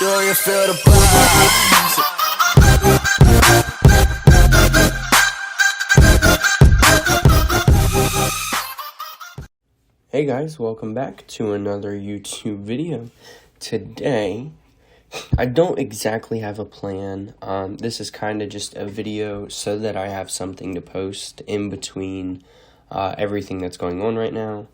Do you feel the vibes? Hey guys, welcome back to another YouTube video. Today, I don't exactly have a plan. This is kind of just a video so that I have something to post in between everything that's going on right now.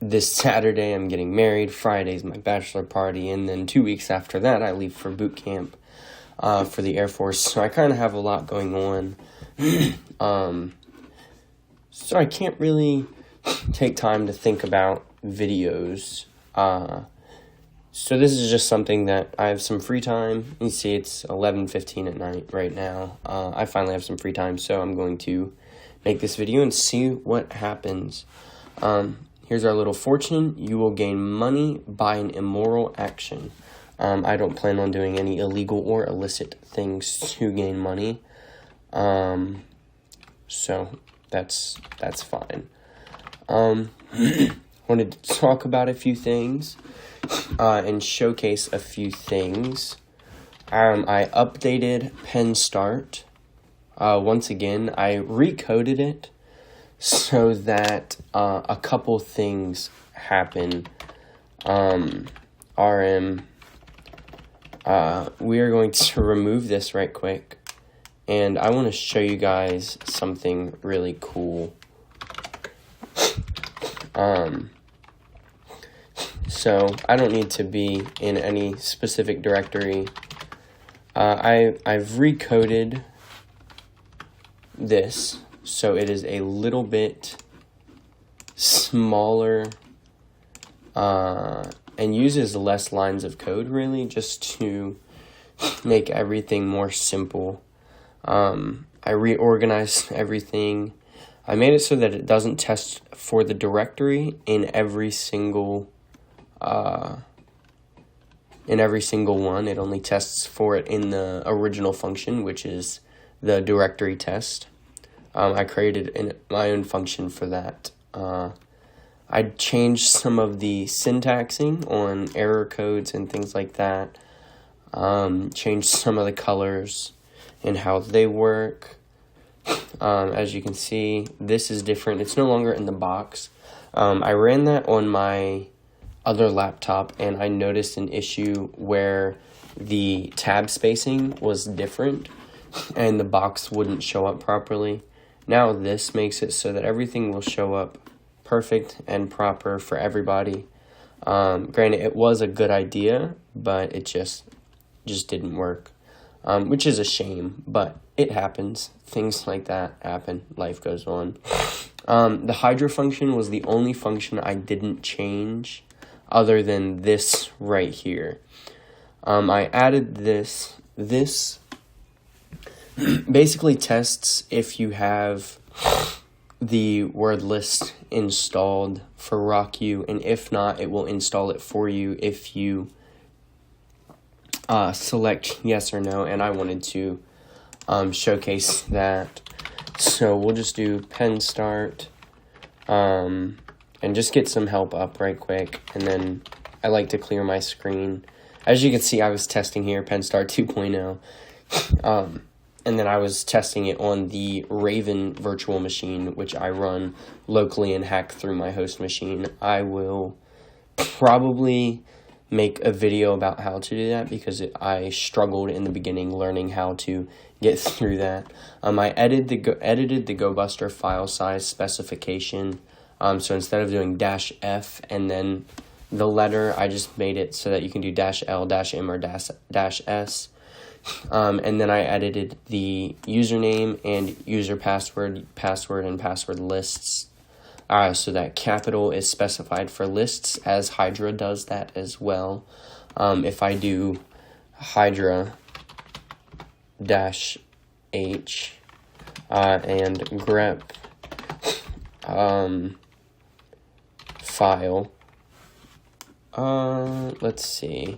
This Saturday, I'm getting married. Friday's my bachelor party, and then 2 weeks after that, I leave for boot camp for the Air Force. So I kind of have a lot going on. So I can't really take time to think about videos. So this is just something that I have some free time. You see it's 11:15 at night right now. I finally have some free time, so I'm going to make this video and see what happens. Here's our little fortune. You will gain money by an immoral action. I don't plan on doing any illegal or illicit things to gain money. So that's fine. Wanted to talk about a few things and showcase a few things. I updated PennStart. Once again, I recoded it so that a couple things happen. We are going to remove this right quick, and I want to show you guys something really cool. So I don't need to be in any specific directory. I've recoded this so it is a little bit smaller and uses less lines of code, really, just to make everything more simple. I reorganized everything. I made it so that it doesn't test for the directory in every single one. It only tests for it in the original function, which is the directory test. I created my own function for that. I changed some of the syntaxing on error codes and things like that. Changed some of the colors and how they work. As you can see, this is different. It's no longer in the box. I ran that on my other laptop, and I noticed an issue where the tab spacing was different and the box wouldn't show up properly. Now this makes it so that everything will show up perfect and proper for everybody. Granted, it was a good idea, but it just didn't work, which is a shame, but it happens. Things like that happen. Life goes on. The Hydra function was the only function I didn't change other than this right here. I added this. This basically tests if you have the word list installed for RockU, and if not, it will install it for you if you select yes or no, and I wanted to showcase that. So we'll just do PennStart and just get some help up right quick, and then I like to clear my screen. As you can see, I was testing here PennStart 2.0, and then I was testing it on the Raven virtual machine, which I run locally and hack through my host machine. I will probably make a video about how to do that because I struggled in the beginning learning how to get through that. I edited the GoBuster file size specification. So instead of doing -F and then the letter, I just made it so that you can do -L, -M, or -S. And then I edited the username and user password, and password lists. So that capital is specified for lists, as Hydra does that as well. If I do Hydra -H and grep file, let's see,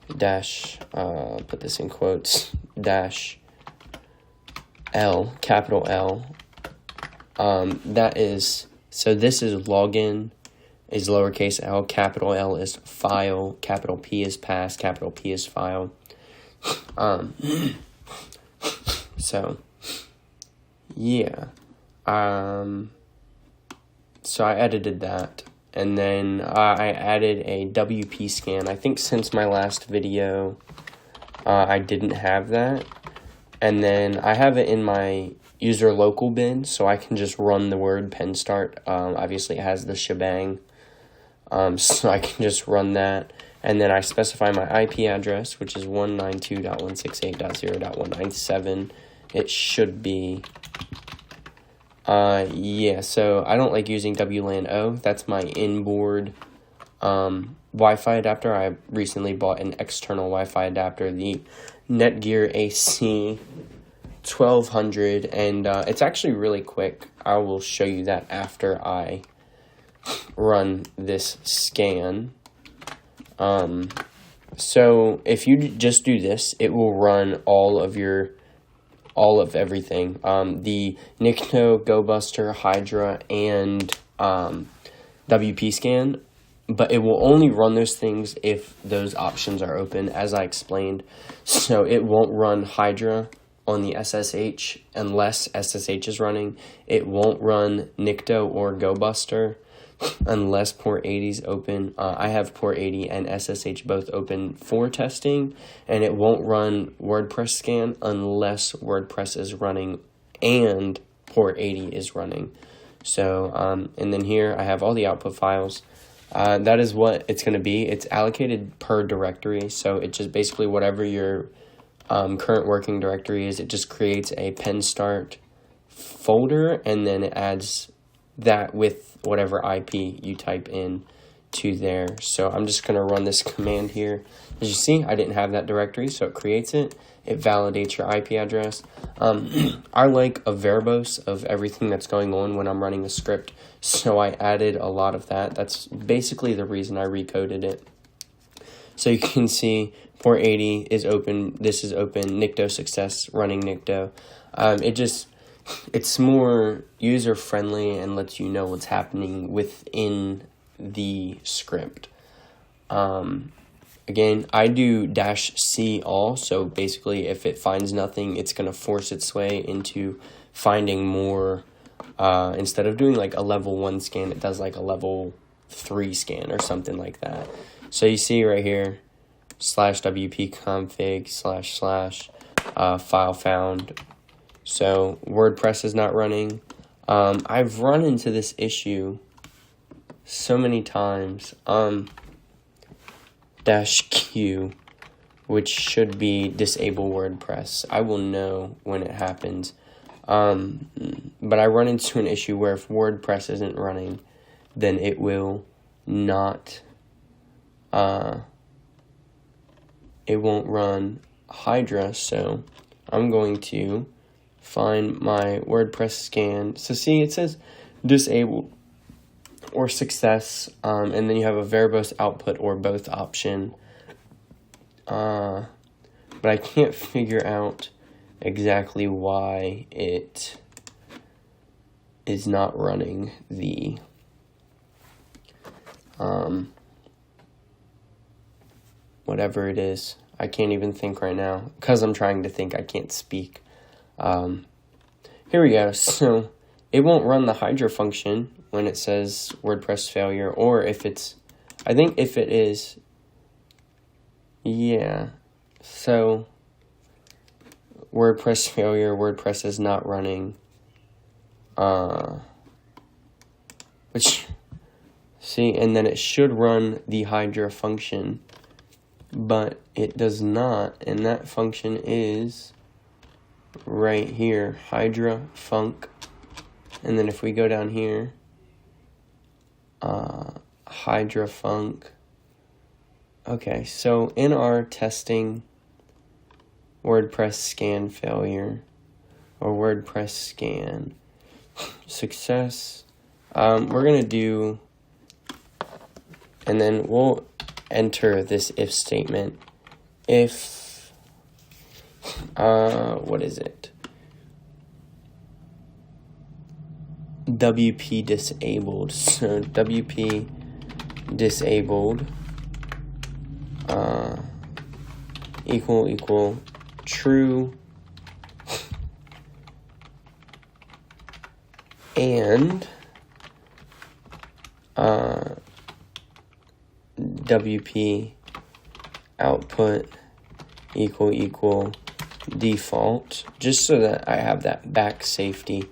put this in quotes, -L, capital L, that is, so this is login, is lowercase l, capital L is file, capital P is pass, capital P is file. So yeah. So I edited that, and then I added a WP scan. I think since my last video, I didn't have that. And then I have it in my user local bin, so I can just run the word pen start. Obviously it has the shebang, so I can just run that. And then I specify my IP address, which is 192.168.0.197. It should be, yeah, so I don't like using WLAN O. That's my inboard Wi-Fi adapter. I recently bought an external Wi-Fi adapter, the Netgear AC 1200, and it's actually really quick. I will show you that after I run this scan. So if you just do this, it will run all of everything. The Nikto, GoBuster, Hydra, and WP scan, but it will only run those things if those options are open, as I explained. So it won't run Hydra on the SSH unless SSH is running. It won't run Nikto or GoBuster unless port 80 is open. I have port 80 and SSH both open for testing, and it won't run WordPress scan unless WordPress is running and port 80 is running. So, and then here I have all the output files. That is what it's going to be. It's allocated per directory, so it just basically whatever your current working directory is, it just creates a pen start folder, and then it adds that with whatever IP you type in to there. So I'm just going to run this command here. As you see, I didn't have that directory, so it creates it. It validates your IP address. I like a verbose of everything that's going on when I'm running a script, so I added a lot of that. That's basically the reason I recoded it. So you can see port 80 is open, this is open, Nikto success, running Nikto. It's more user-friendly and lets you know what's happening within the script. Again, I do -C all, so basically if it finds nothing, it's going to force its way into finding more. Instead of doing like a level 1 scan, it does like a level 3 scan or something like that. So you see right here, /wp config / file found. So WordPress is not running. I've run into this issue so many times. -Q, which should be disable WordPress. I will know when it happens. But I run into an issue where if WordPress isn't running, then it will not, it won't run Hydra. So I'm going to find my WordPress scan. So see, it says disabled or success, and then you have a verbose output or both option. But I can't figure out exactly why it is not running the whatever it is. I can't even think right now because I'm trying to think. I can't speak. Here we go. So it won't run the Hydra function when it says WordPress failure, or if it's, I think if it is, yeah. So WordPress failure, WordPress is not running. Which, see, and then it should run the Hydra function, but it does not, and that function is right here, Hydra func. And then if we go down here, Hydra func. Okay, so in our testing WordPress scan failure or WordPress scan success, we're going to do, and then we'll enter this if statement. If, what is it? WP disabled. So WP disabled equal true, and WP output equal default, just so that I have that back safety.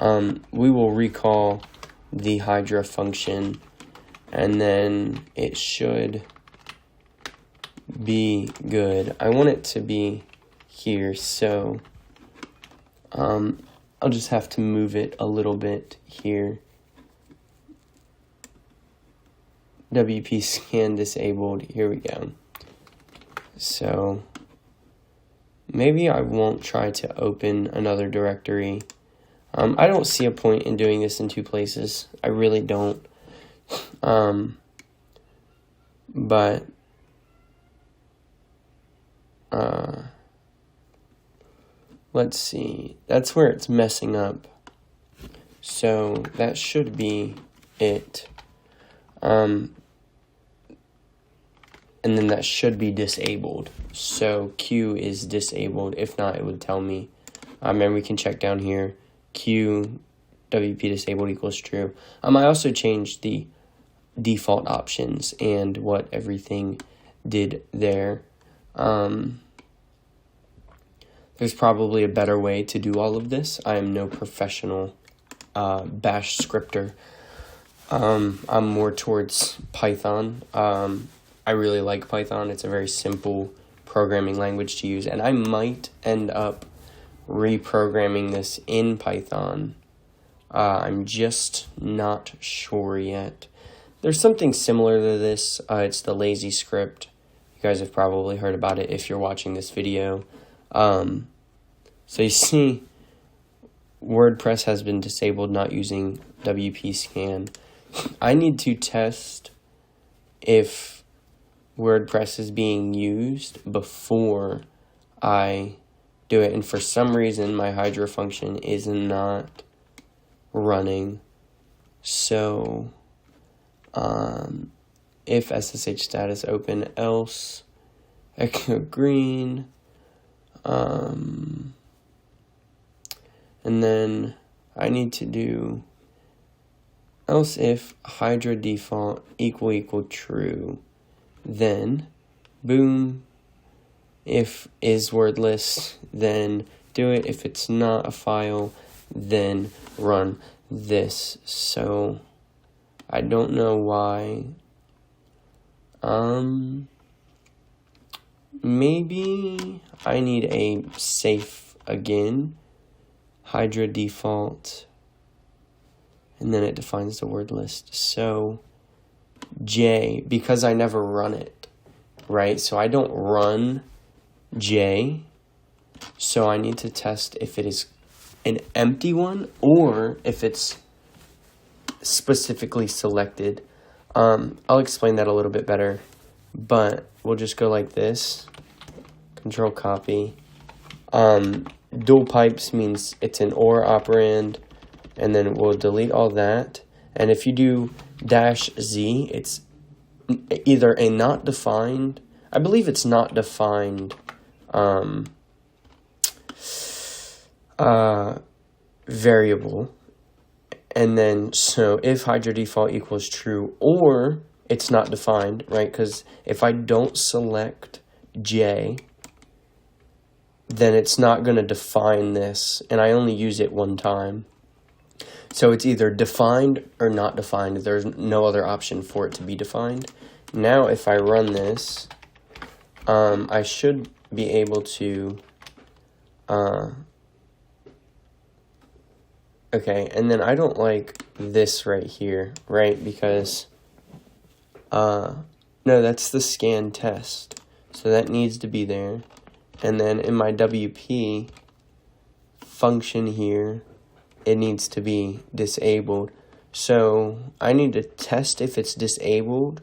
We will recall the Hydra function, and then it should be good. I want it to be here, so I'll just have to move it a little bit here. WP scan disabled, here we go. So maybe I won't try to open another directory. I don't see a point in doing this in two places. I really don't. But let's see. That's where it's messing up. So that should be it. And then that should be disabled. So Q is disabled. If not, it would tell me. And we can check down here. Q WP disabled equals true. I also changed the default options and what everything did there. There's probably a better way to do all of this. I am no professional bash scripter. I'm more towards Python. I really like Python. It's a very simple programming language to use, and I might end up reprogramming this in Python. I'm just not sure yet. There's something similar to this. It's the lazy script. You guys have probably heard about it if you're watching this video. So you see, WordPress has been disabled not using WP scan. I need to test if WordPress is being used before I do it, and for some reason my Hydra function is not running. So if SSH status open, else echo green, and then I need to do else if Hydra default equal true, then boom. If is wordless, then do it. If it's not a file, then run this. So I don't know why. Maybe I need a safe again. Hydra default, and then it defines the word list. So J, because I never run it, right? So I don't run J, so I need to test if it is an empty one or if it's specifically selected. I'll explain that a little bit better, but we'll just go like this. Control copy. Dual pipes means it's an OR operand, and then we'll delete all that. And if you do -Z, it's either a not defined, I believe it's not defined variable. And then, so if Hydra default equals true, or it's not defined, right? Because if I don't select J, then it's not going to define this, and I only use it one time. So it's either defined or not defined. There's no other option for it to be defined. Now, if I run this, I should be able to, okay, and then I don't like this right here, right? Because, no, that's the scan test. So that needs to be there. And then in my WP function here, it needs to be disabled. So I need to test if it's disabled,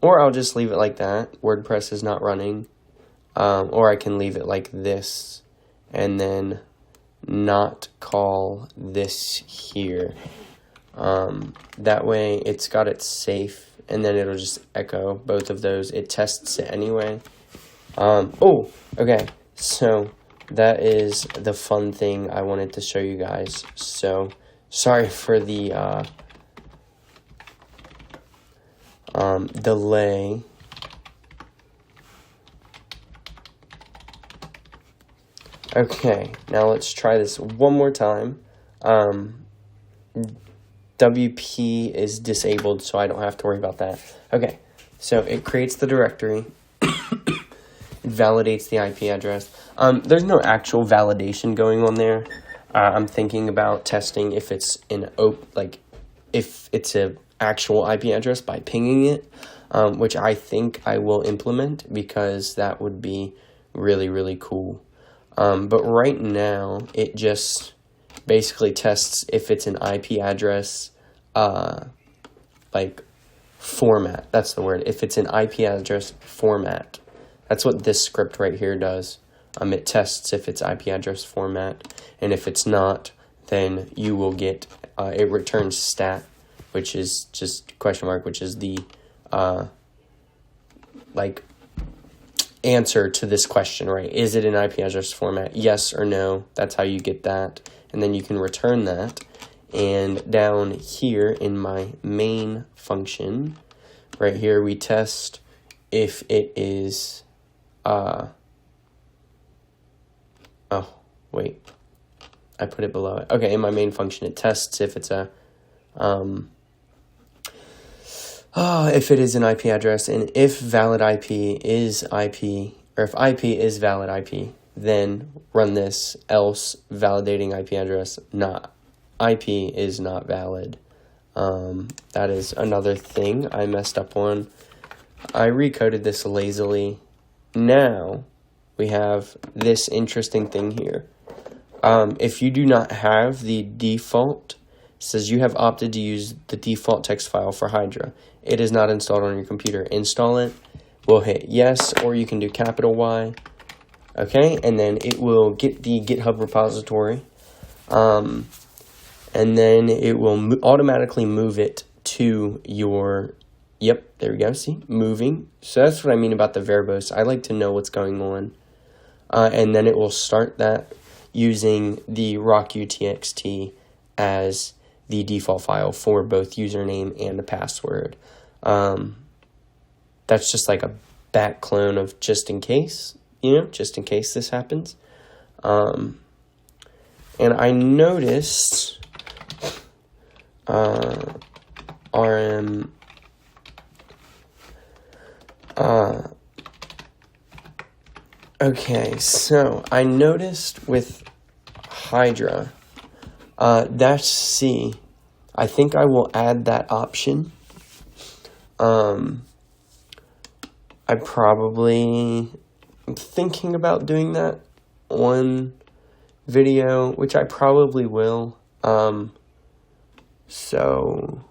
or I'll just leave it like that. WordPress is not running. Or I can leave it like this and then not call this here. That way it's got its safe and then it'll just echo both of those. It tests it anyway. Oh, okay. So that is the fun thing I wanted to show you guys. So sorry for the delay. Okay, now let's try this one more time. WP is disabled, so I don't have to worry about that. Okay, so it creates the directory. It validates the IP address. There's no actual validation going on there. I'm thinking about testing if it's if it's a actual IP address by pinging it, which I think I will implement because that would be really, really cool. But right now, it just basically tests if it's an IP address, format. That's the word. If it's an IP address format. That's what this script right here does. It tests if it's IP address format, and if it's not, then you will get, it returns stat, which is just question mark, which is the, answer to this question, right? Is it an IP address format? Yes or no. That's how you get that. And then you can return that. And down here in my main function, right here, we test if it is, oh, wait. I put it below it. Okay, in my main function, it tests if it's a, if it is an IP address, and if valid IP is IP, or if IP is valid IP, then run this, else validating IP address, not IP is not valid. That is another thing I messed up on. I recoded this lazily. Now we have this interesting thing here. If you do not have the default, it says you have opted to use the default text file for Hydra. It is not installed on your computer. Install it. We'll hit yes, or you can do capital Y. Okay, and then it will get the GitHub repository. And then it will automatically move it to your, yep, there we go, see, moving. So that's what I mean about the verbose. I like to know what's going on. And then it will start that using the rockutxt as the default file for both username and the password. That's just like a back clone of just in case, just in case this happens. And I noticed RM okay, so I noticed with Hydra -C, I think I will add that option. I probably am thinking about doing that one video, which I probably will. So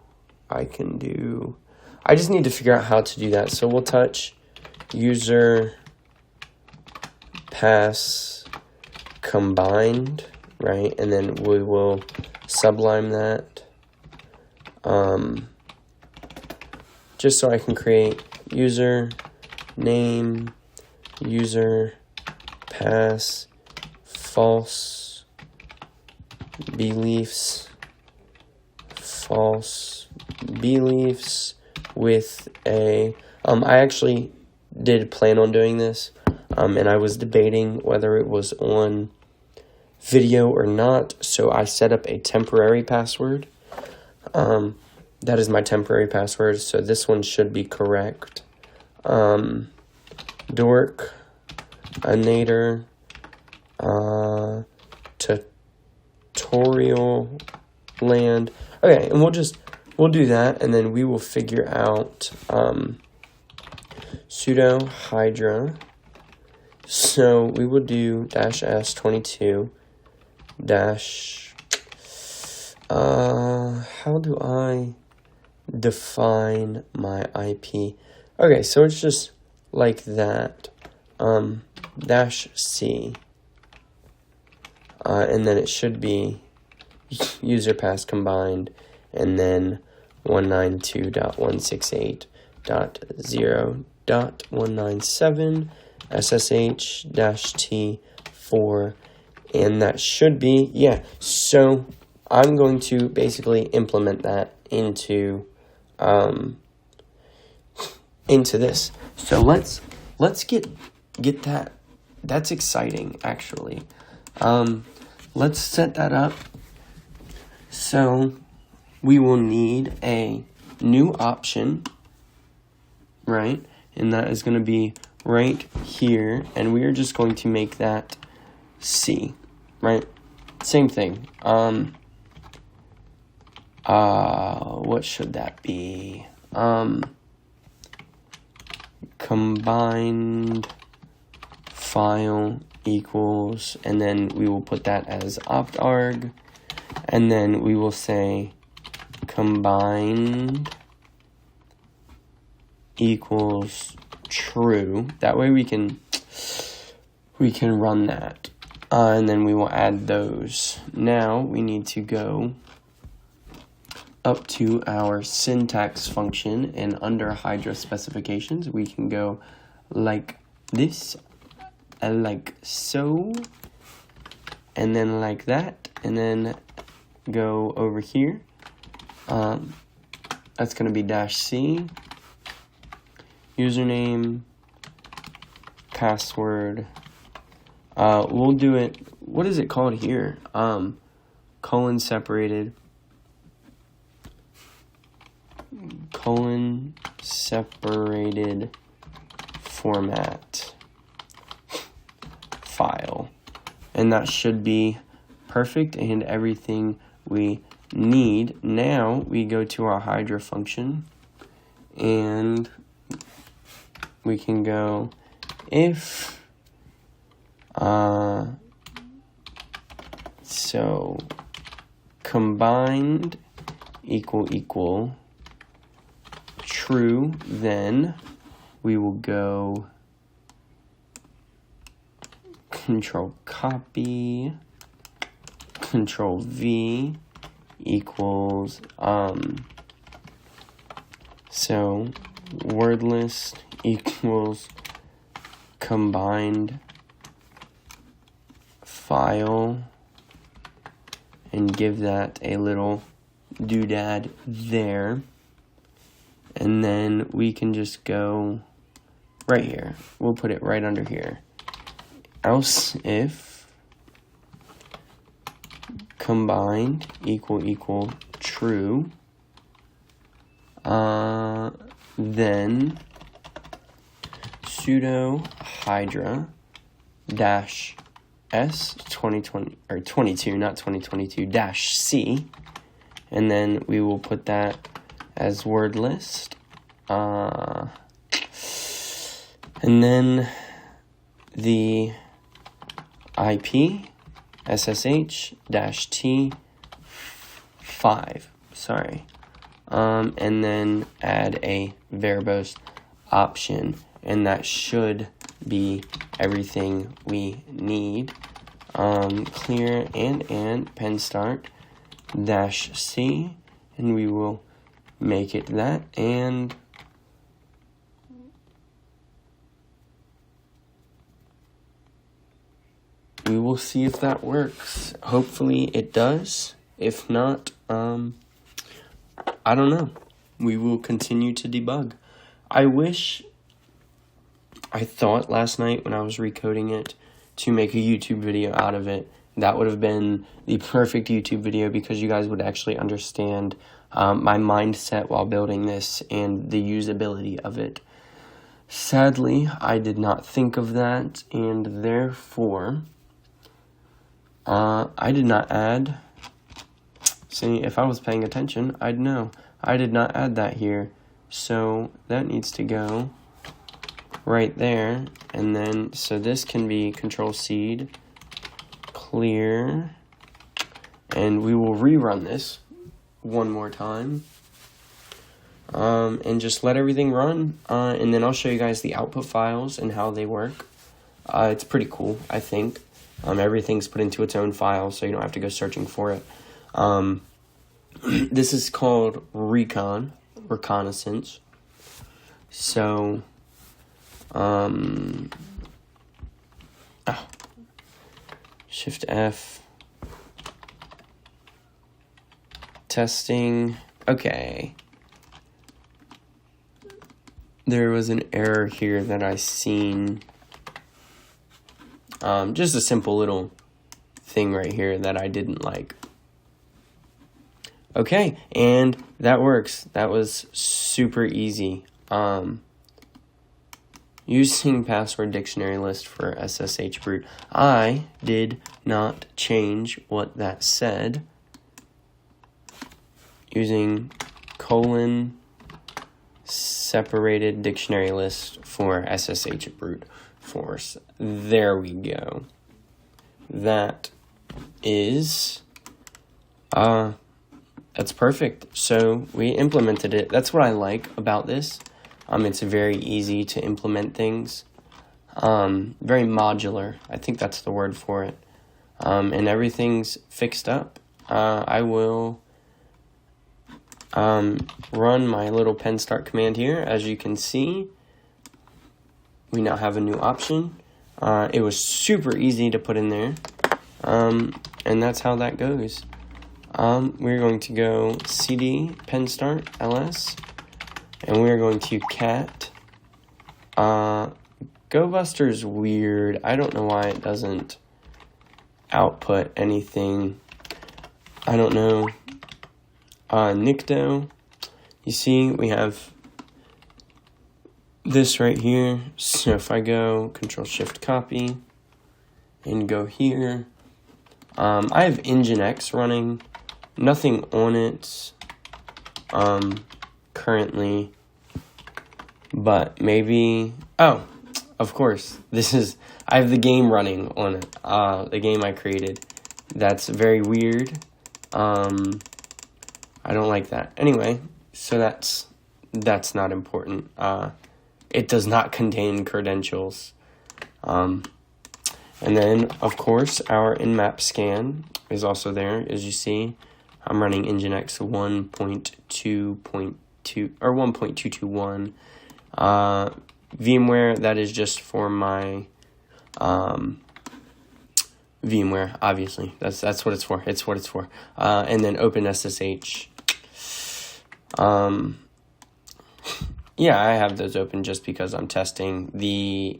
I can do, I just need to figure out how to do that. So we'll touch user pass combined, right? And then we will sublime that. Just so I can create user name, user pass, false beliefs with a, I actually did plan on doing this, and I was debating whether it was on video or not, so I set up a temporary password. That is my temporary password, so this one should be correct. Dork, Nader, tutorial land. Okay, and we'll do that, and then we will figure out sudo hydra. So we will do -s22 how do I define my IP? Okay, so it's just like that, -C, and then it should be user pass combined, and then 192.168.0.197 SSH-T4, and that should be, yeah. So I'm going to basically implement that into this. So let's get that. That's exciting, actually. Let's set that up. So we will need a new option, right? And that is going to be right here, and we are just going to make that C, right? Same thing. What should that be? Combined file equals, and then we will put that as optarg, and then we will say combined equals true. That way we can run that, and then we will add those. Now we need to go up to our syntax function, and under Hydra specifications we can go like this, like so, and then like that, and then go over here. That's going to be -C, username, password. We'll do it, what is it called here? Colon separated format file, and that should be perfect and everything we need. Now we go to our Hydra function, and we can go if so combined equal true, then we will go control copy, control V equals so word list equals combined file, and give that a little doodad there. And then we can just go right here. We'll put it right under here. Else if combined equal true, then sudo hydra dash s 2020 or 22, not 2022 dash C, and then we will put that as word list, and then the IP SSH-T5, sorry, and then add a verbose option, and that should be everything we need. Clear and pen start -C, and we will make it that, and we will see if that works. Hopefully it does. If not, I don't know. We will continue to debug. I thought last night when I was recoding it to make a YouTube video out of it. That would have been the perfect YouTube video, because you guys would actually understand my mindset while building this and the usability of it. Sadly, I did not think of that, and therefore, I did not add. See, if I was paying attention, I'd know. I did not add that here, so that needs to go right there, and then, so this can be Control-C, clear, and we will rerun this one more time, and just let everything run, and then I'll show you guys the output files and how they work. It's pretty cool, I think. Everything's put into its own file, so you don't have to go searching for it. This is called reconnaissance. So, Shift F, testing, okay. There was an error here that I seen. Just a simple little thing right here that I didn't like. Okay, and that works. That was super easy. Using password dictionary list for SSH root. I did not change what that said. Using colon separated dictionary list for SSH brute force. There we go. That is, that's perfect. So we implemented it. That's what I like about this. It's very easy to implement things. Very modular. I think that's the word for it. And everything's fixed up. I will run my little pen start command here. As you can see, we now have a new option. It was super easy to put in there. And that's how that goes. We're going to go cd pen start ls, and we're going to cat. GoBuster's weird. I don't know why it doesn't output anything. I don't know. Nikto. You see, we have this right here. So if I go Control Shift copy and go here, I have Nginx running. Nothing on it currently, but maybe, oh, of course, I have the game running on it, the game I created. That's very weird. I don't like that. Anyway, so that's not important. It does not contain credentials. And then, of course, our nmap scan is also there, as you see. I'm running Nginx 1.2.2 or 1.221. VMware, that is just for my VMware, obviously. That's what it's for. It's what it's for. And then OpenSSH. Yeah, I have those open just because I'm testing the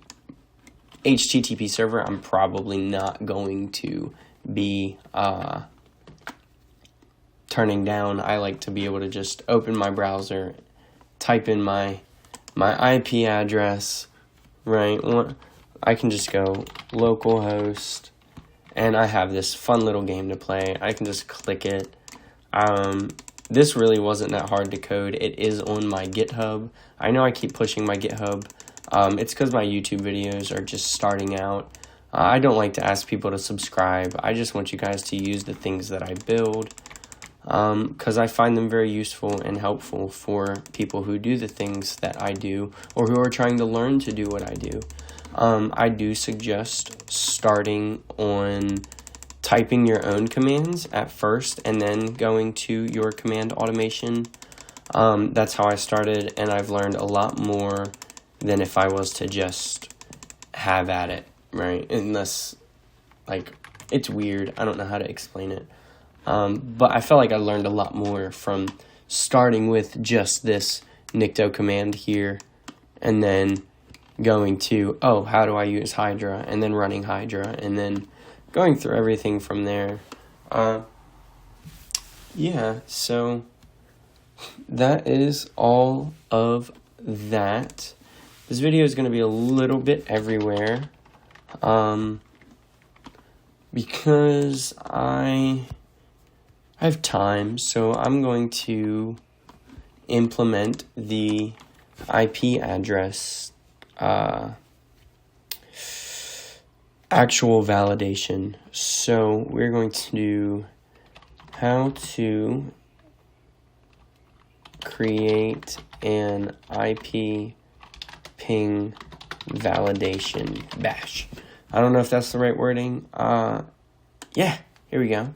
HTTP server. I'm probably not going to be turning down. I like to be able to just open my browser, type in my IP address, right? I can just go localhost, and I have this fun little game to play. I can just click it. This really wasn't that hard to code. It is on my GitHub. I know I keep pushing my GitHub. It's because my YouTube videos are just starting out. I don't like to ask people to subscribe. I just want you guys to use the things that I build, because I find them very useful and helpful for people who do the things that I do, or who are trying to learn to do what I do. I do suggest starting on typing your own commands at first and then going to your command automation. That's how I started, and I've learned a lot more than if I was to just have at it, right? Unless, like, it's weird. I don't know how to explain it. But I felt like I learned a lot more from starting with just this Nikto command here, and then going to, oh, how do I use Hydra, and then running Hydra, and then going through everything from there. Yeah, so that is all of that. This video is going to be a little bit everywhere, because I have time, so I'm going to implement the IP address actual validation. So we're going to do how to create an IP ping validation bash. I don't know if that's the right wording. Yeah, here we go.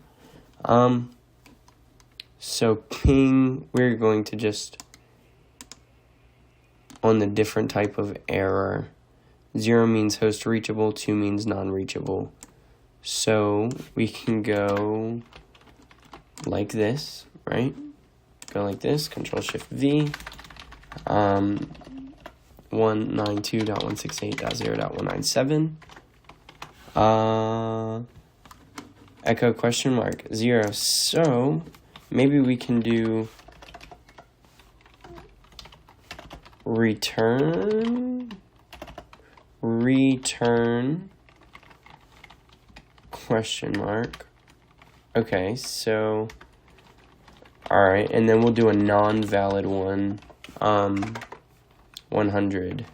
So ping, we're going to just, on the different type of error, 0 means host reachable, 2 means non-reachable. So we can go like this, right? Go like this, Control-Shift-V, 192.168.0.197, echo question mark 0. So maybe we can do return question mark. Okay, so alright, and then we'll do a non-valid one, 100.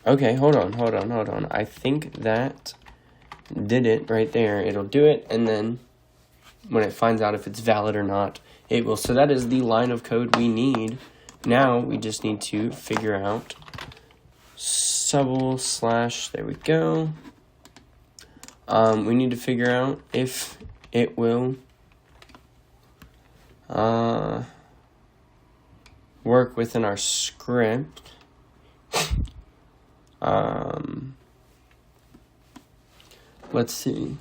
Okay, hold on. I think that did it right there. It'll do it, and then when it finds out if it's valid or not, it will. So that is the line of code we need. Now we just need to figure out /, there we go. We need to figure out if it will work within our script. Let's see.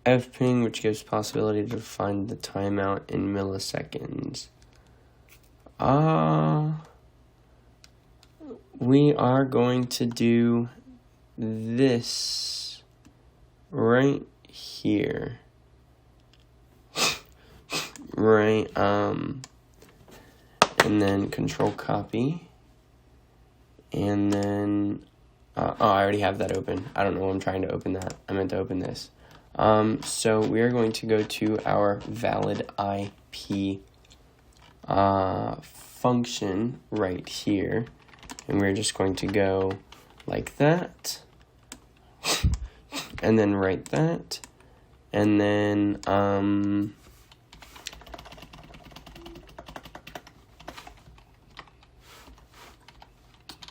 fping, which gives possibility to find the timeout in milliseconds. We are going to do this right here. Right, and then control copy, and then, I already have that open. I don't know why I'm trying to open that. I meant to open this. So we are going to go to our valid IP function right here, and we're just going to go like that, and then write that, and then,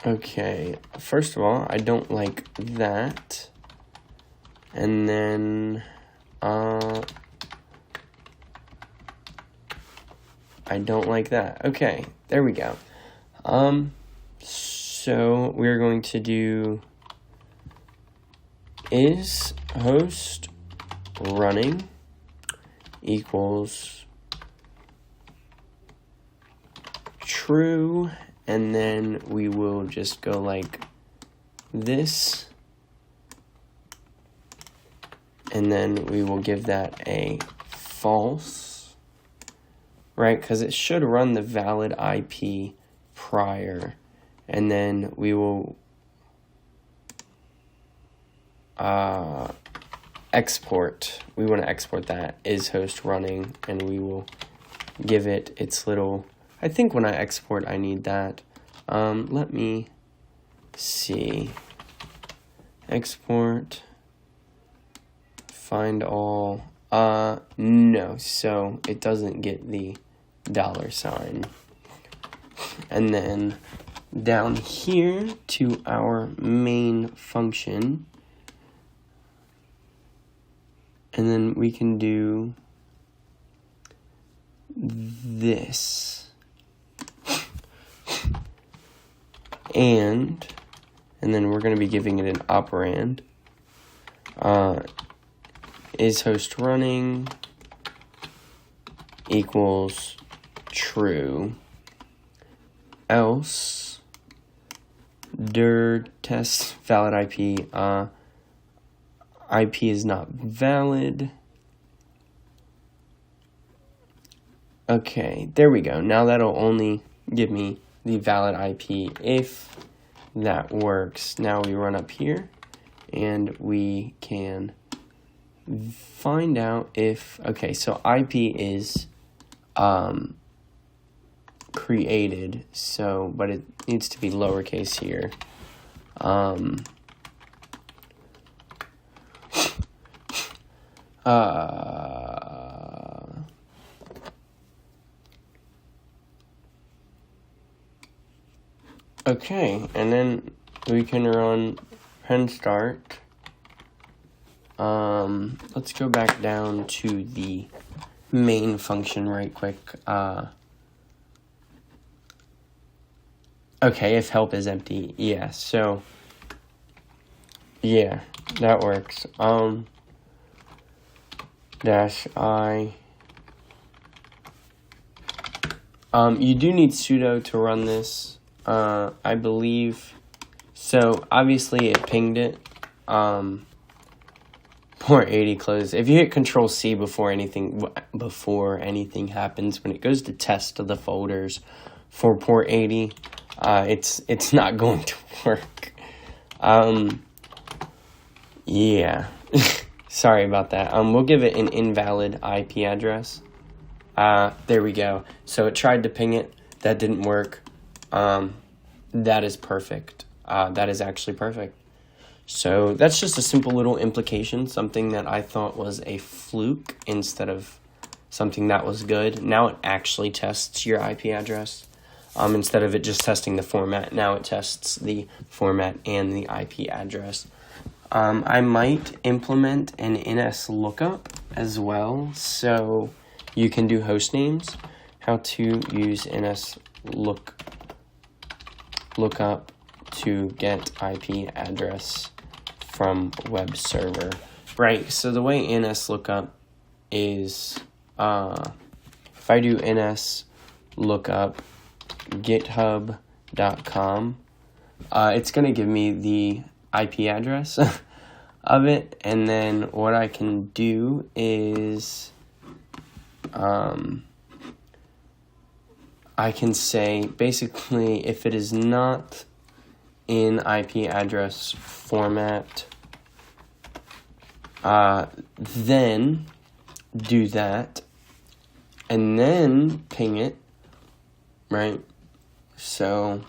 okay, first of all, I don't like that, and then, I don't like that. Okay, there we go. So we're going to do is host running equals true, and then we will just go like this, and then we will give that a false, right? Because it should run the valid IP prior, and then we will export. We want to export that is host running, and we will give it its little, I think when I export I need that. Let me see. Export, find all, no, so it doesn't get the $. And then down here to our main function, and then we can do this, and then we're going to be giving it an operand, is host running equals true, else dir test valid IP, IP is not valid. Okay, there we go. Now that'll only give me the valid IP if that works. Now we run up here and we can find out if, okay, so IP is created, so, but it needs to be lowercase here. Okay, and then we can run pen start. Let's go back down to the main function right quick. Okay, if help is empty, yeah, so, yeah, that works. Dash I. You do need sudo to run this, I believe. So, obviously it pinged it. Port 80 close. If you hit Control C before anything happens, when it goes to test the folders for port 80, it's not going to work. Yeah. Sorry about that. We'll give it an invalid IP address. There we go. So it tried to ping it. That didn't work. That is perfect. That is actually perfect. So that's just a simple little implication, something that I thought was a fluke instead of something that was good. Now it actually tests your IP address. Instead of it just testing the format, now it tests the format and the IP address. I might implement an NS lookup as well, so you can do host names. How to use NS lookup to get IP address from web server. Right, so the way NS lookup is, if I do NS lookup github.com, it's going to give me the IP address of it, and then what I can do is I can say basically if it is not in IP address format, then do that and then ping it, right? So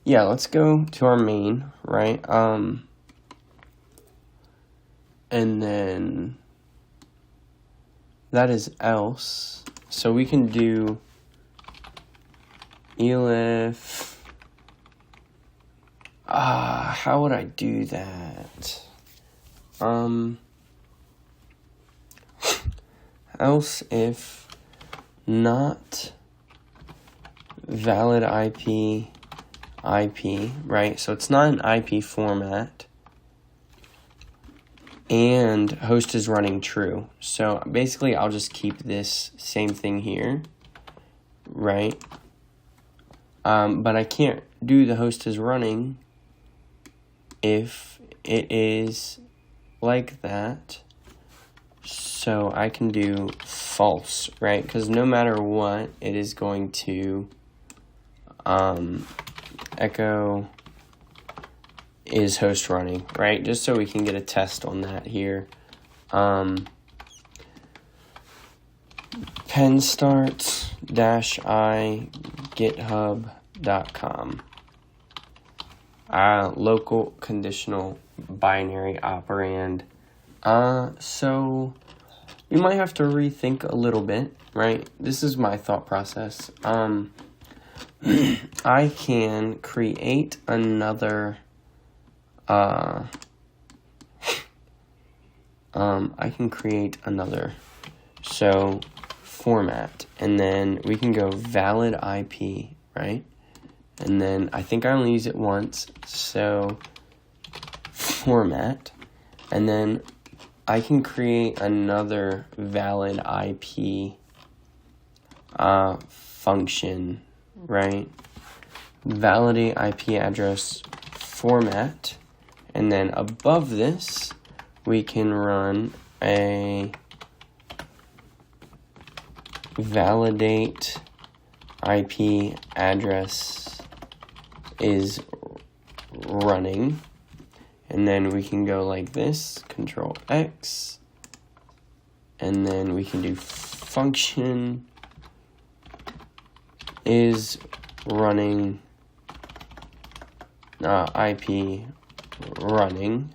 yeah, let's go to our main, right? And then that is else. So we can do elif. How would I do that? Else if not valid IP, right? So it's not an IP format, and host is running true. So basically I'll just keep this same thing here, right? But I can't do the host is running if it is like that. So I can do false, right? Because no matter what, it is going to echo is host running, right? Just so we can get a test on that here. penstart-i github.com. Local conditional binary operand. So you might have to rethink a little bit, right? This is my thought process. I can create another so format, and then we can go valid IP, right? And then I think I only use it once, so format, and then I can create another valid IP function, right? Validate IP address format, and then above this we can run a validate IP address is running, and then we can go like this, Control X, and then we can do function is running IP running.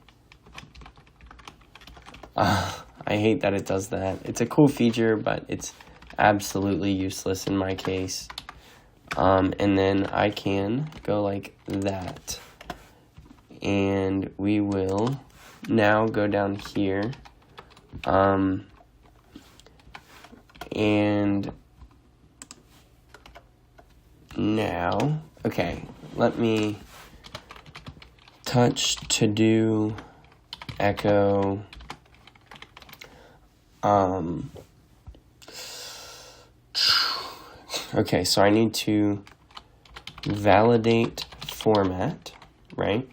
I hate that it does that. It's a cool feature, but it's absolutely useless in my case. And then I can go like that. And we will now go down here. And now, okay, let me touch to do echo. Okay, so I need to validate format, right?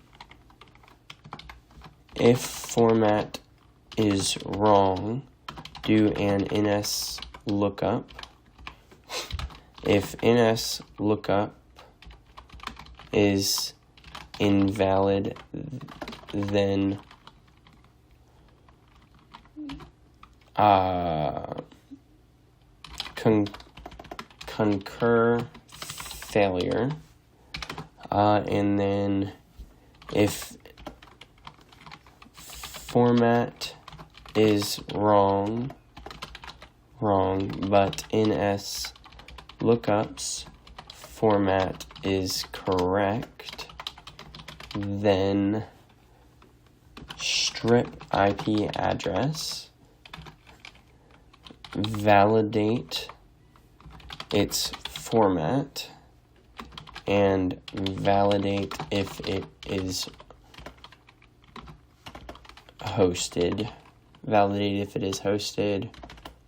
If format is wrong, do an ns lookup. If ns lookup is invalid, then concur failure, and then if format is wrong, but ns lookups format is correct, then strip IP address, validate its format, and validate if it is hosted. Validate if it is hosted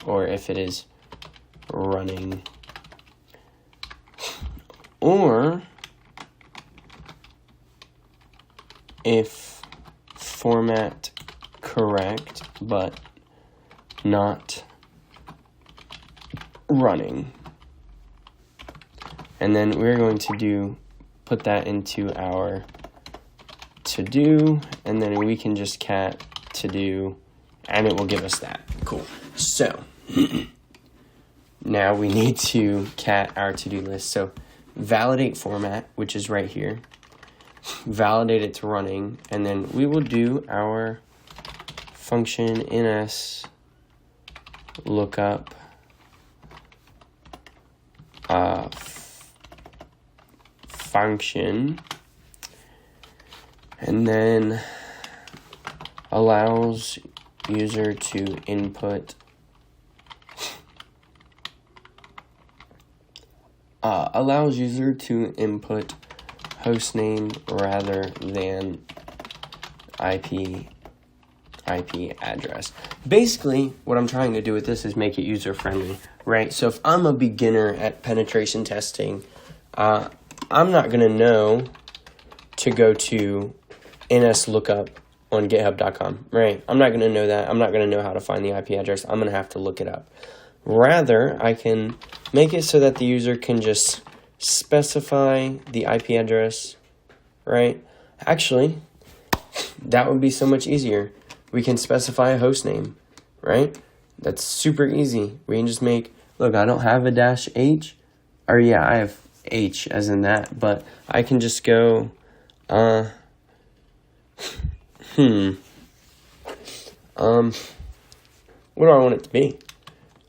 or if it is running. Or if format correct but not running. And then we're going to put that into our to-do, and then we can just cat to-do, and it will give us that. Cool. So, now we need to cat our to-do list. So, validate format, which is right here. Validate it's running, and then we will do our function ns lookup function, and then allows user to input hostname rather than IP address. Basically, what I'm trying to do with this is make it user friendly, right? So if I'm a beginner at penetration testing, I'm not going to know to go to ns lookup on github.com, right? I'm not going to know that. I'm not going to know how to find the IP address. I'm going to have to look it up. Rather, I can make it so that the user can just specify the IP address, right? Actually, that would be so much easier. We can specify a host name, right? That's super easy. We can just make, look, I don't have a -h, or yeah, I have H as in that, but I can just go, what do I want it to be?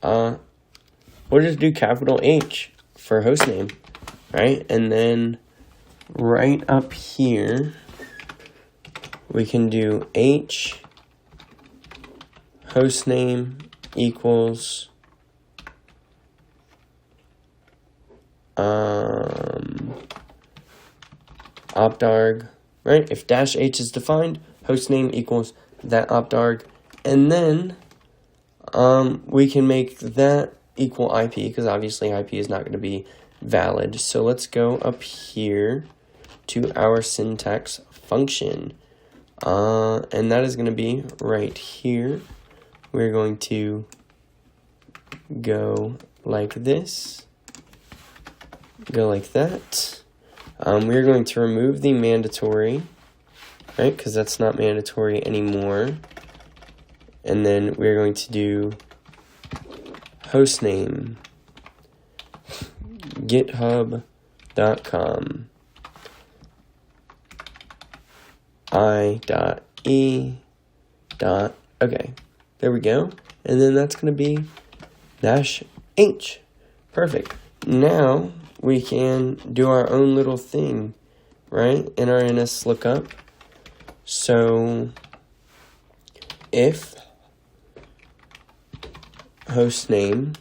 We'll just do capital H for host name, right? And then right up here, we can do H host name equals optarg, right? If -h is defined, host name equals that optarg, and then we can make that equal IP, because obviously IP is not going to be valid. So let's go up here to our syntax function, and that is going to be right here. We're going to go like this, go like that. We're going to remove the mandatory, right, because that's not mandatory anymore. And then we're going to do hostname, github.com, okay, there we go. And then that's going to be H. Perfect. Now we can do our own little thing, right, in our NS lookup. So if host name,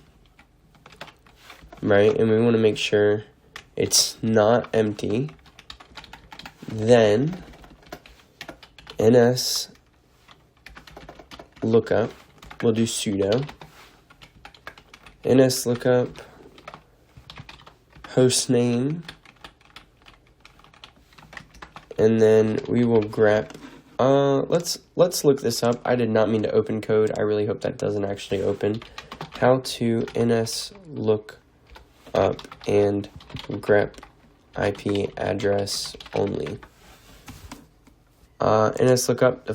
right, and we want to make sure it's not empty, then NS lookup, we'll do sudo NS lookup host name, and then we will grep. Let's look this up. I did not mean to open code. I really hope that doesn't actually open. How to NS look up and grep IP address only. NS lookup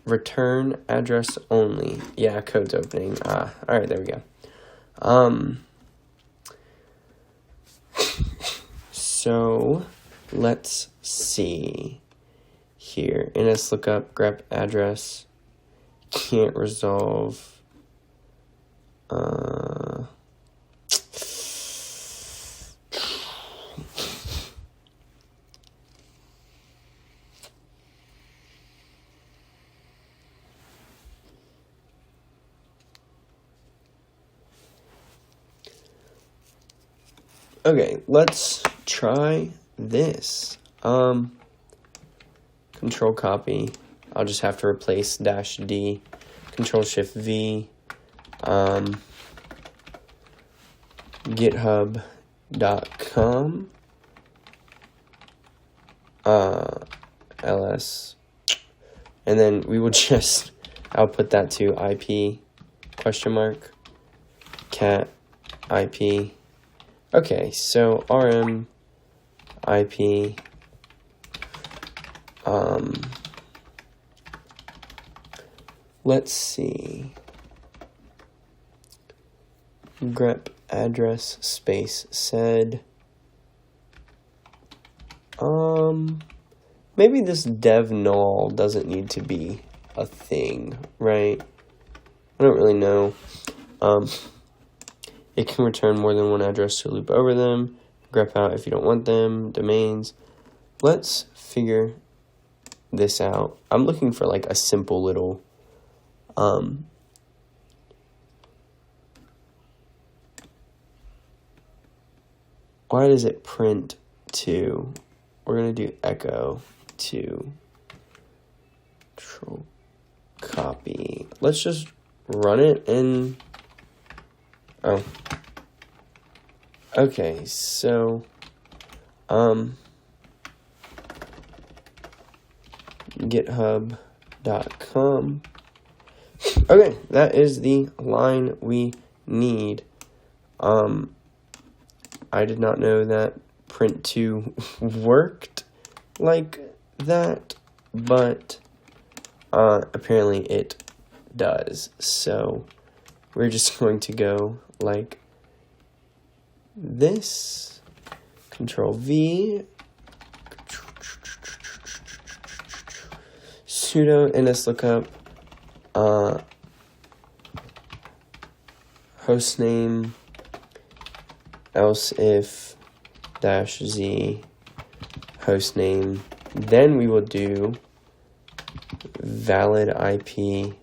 return address only. Yeah, code's opening. All right, there we go. So let's see here. NS lookup grep address can't resolve. Okay, let's try this. Control copy. I'll just have to replace -D. Control Shift V. GitHub.com. ls. And then we will just output that to IP cat IP. Okay, so RM IP let's see. Grep address space sed. Maybe this dev null doesn't need to be a thing, right? I don't really know. It can return more than one address to loop over them. Grep out if you don't want them. Domains. Let's figure this out. I'm looking for like a simple little why does it print to? We're gonna do echo to control copy. Let's just run it and okay, so github.com. Okay, that is the line we need. I did not know that print2 worked like that, but apparently it does. So we're just going to go like this. Control V. Sudo NS lookup hostname else if -z hostname. Then we will do valid IP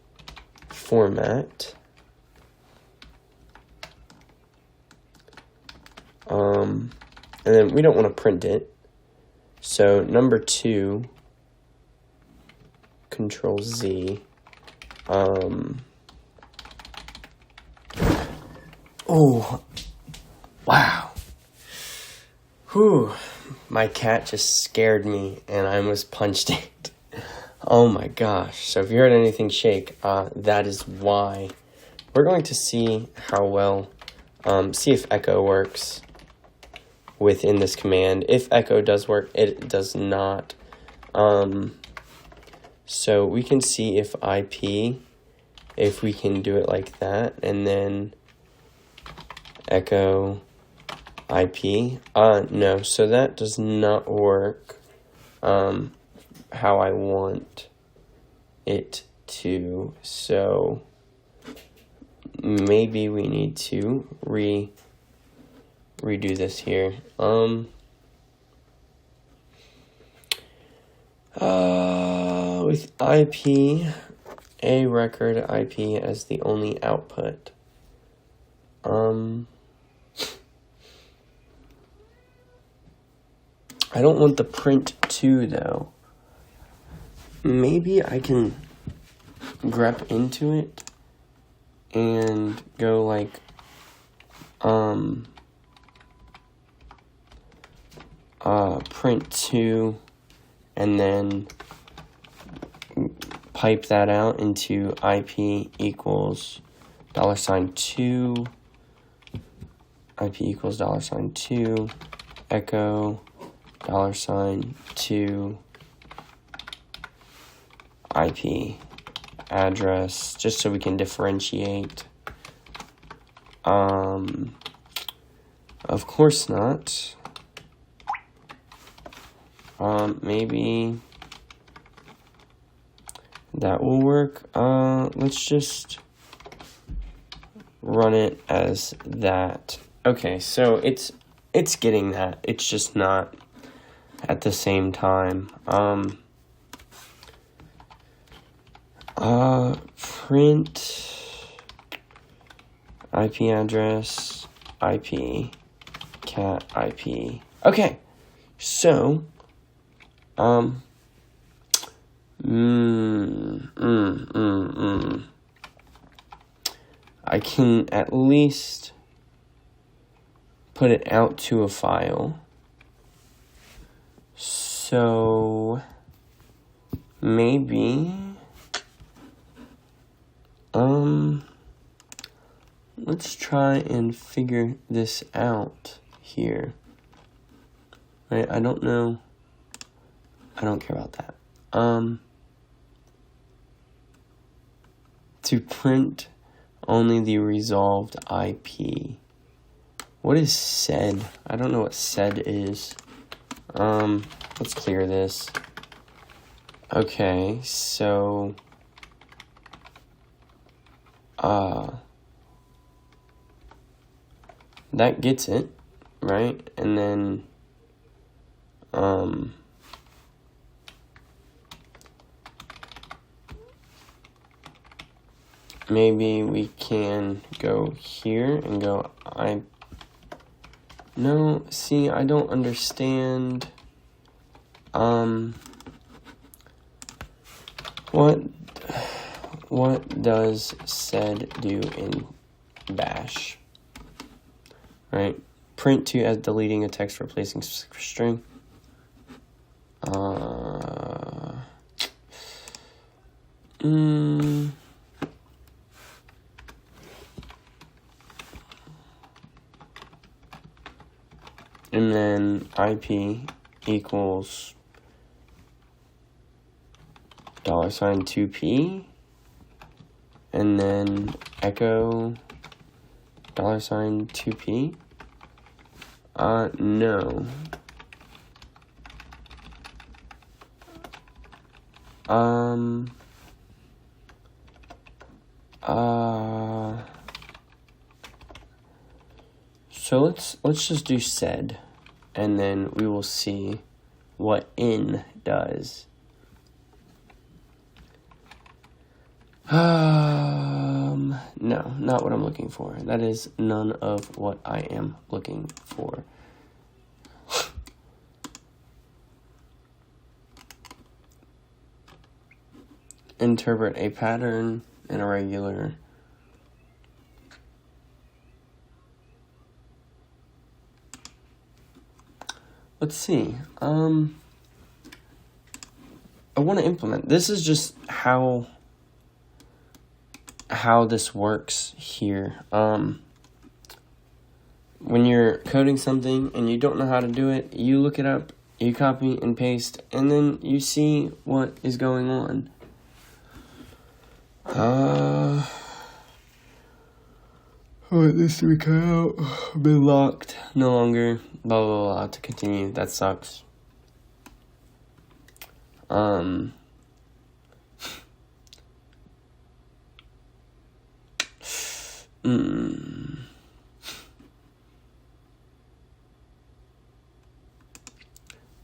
format. And then we don't want to print it. So number 2, Control Z. Oh, wow. Whew. My cat just scared me and I almost punched it. Oh my gosh. So if you heard anything shake, that is why. We're going to see how well, see if echo works within this command. If echo does work, it does not. So we can see if IP, if we can do it like that, and then echo IP. No, so that does not work how I want it to. So maybe we need to redo this here. With IP, a record IP as the only output. I don't want the print to though. Maybe I can grep into it and go like print to, and then pipe that out into IP equals $2, IP equals $2, echo $2, IP address, just so we can differentiate. Of course not. Maybe that will work. Let's just run it as that. Okay, so it's getting that. It's just not at the same time. Print IP address, IP, cat IP. Okay, so, I can at least put it out to a file. So, maybe, let's try and figure this out here. Right, I don't know. I don't care about that. To print only the resolved IP. What is sed? I don't know what sed is. Let's clear this. Okay, so that gets it, right? And then maybe we can go here and go no, see, I don't understand. What does sed do in bash? Right? Print to as deleting a text, replacing string. And then IP equals $2p, and then echo $2p. No. So let's just do sed, and then we will see what in does. No, not what I'm looking for. That is none of what I am looking for. Interpret a pattern in a regular. Let's see. I want to implement. This is just how this works here. When you're coding something and you don't know how to do it, you look it up, you copy and paste, and then you see what is going on. This to be cut out. Been locked. No longer. Blah, blah, blah. To continue. That sucks.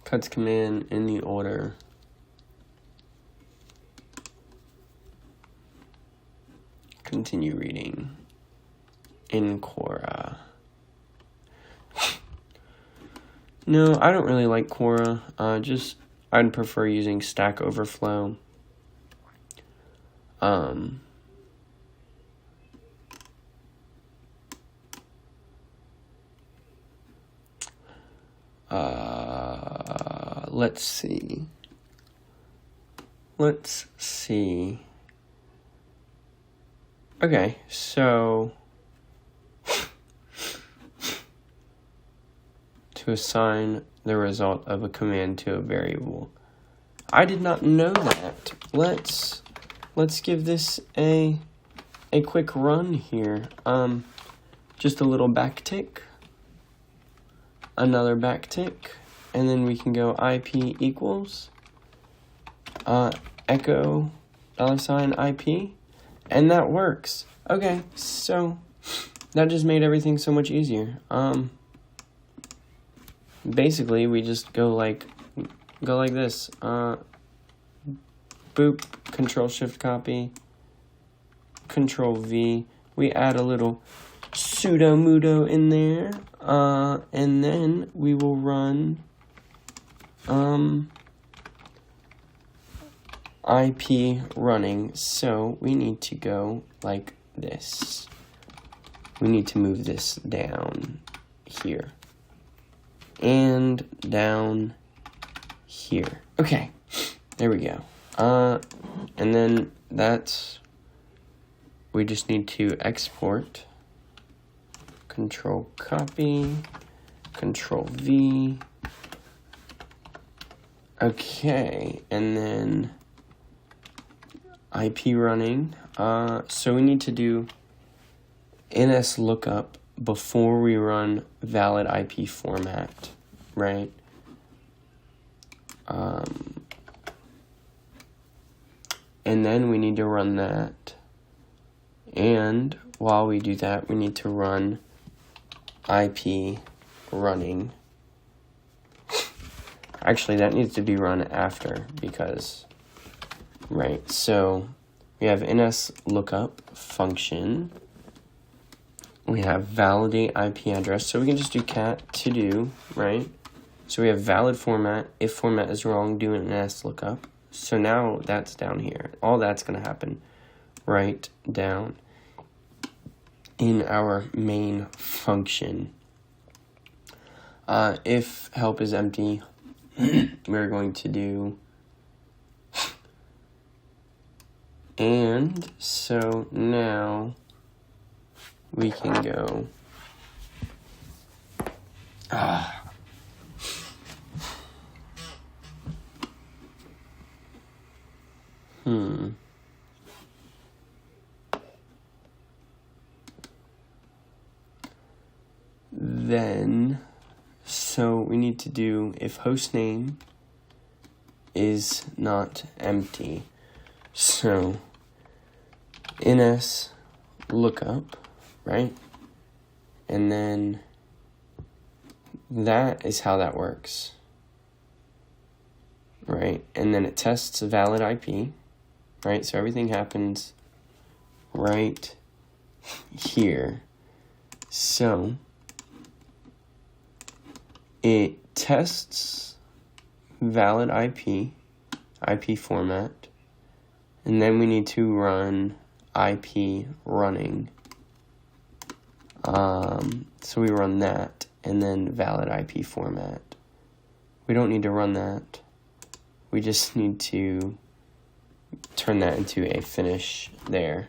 Cuts command in the order. Continue reading. In Quora. No, I don't really like Quora. I'd prefer using Stack Overflow. Let's see. Okay, so to assign the result of a command to a variable. I did not know that. Let's give this a quick run here. Just a little backtick. Another backtick. And then we can go IP equals echo $IP. And that works. Okay, so that just made everything so much easier. Basically, we just go like this. Boop, Control-Shift-Copy, Control-V. We add a little sudo-mudo in there, and then we will run IP running. So we need to go like this. We need to move this down here. And down here. Okay, there we go. And then we just need to export. Control copy, Control V. Okay, and then IP running. So we need to do NS lookup before we run valid IP format, right? And then we need to run that. And while we do that, we need to run IP running. Actually, that needs to be run after because, right, so we have NS lookup function. We have validate IP address. So we can just do cat to do, right? So we have valid format. If format is wrong, do an NS lookup. So now that's down here. All that's going to happen right down in our main function. If help is empty, we're going to do and. So now we can go Then, so we need to do if host name is not empty. So, NS lookup, right? And then that is how that works, right? And then it tests a valid IP, right? So everything happens right here. So it tests valid IP format, and then we need to run IP running. So we run that, and then valid IP format. We don't need to run that. We just need to turn that into a finish there.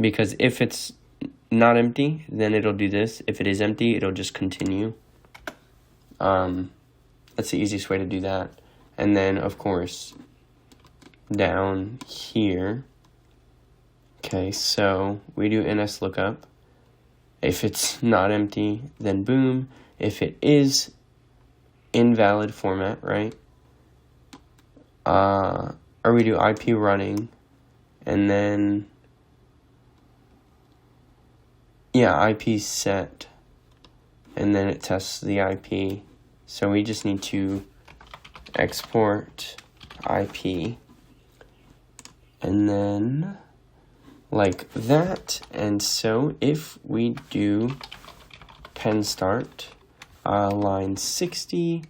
Because if it's not empty, then it'll do this. If it is empty, it'll just continue. That's the easiest way to do that. And then, of course, down here. Okay, so we do NS lookup. If it's not empty, then boom. If it is invalid format, right? Or we do IP running, and then Yeah, IP set, and then it tests the IP. So we just need to export IP, and then like that. And so if we do pen start, line 60,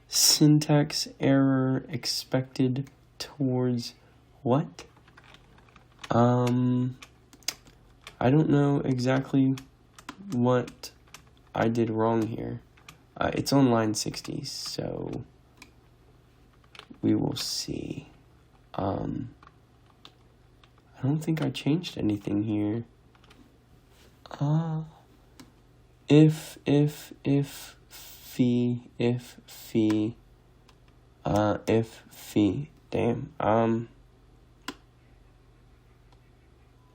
syntax error expected towards what? I don't know exactly what I did wrong here. It's on line 60, so we will see. I don't think I changed anything here. If fee, damn,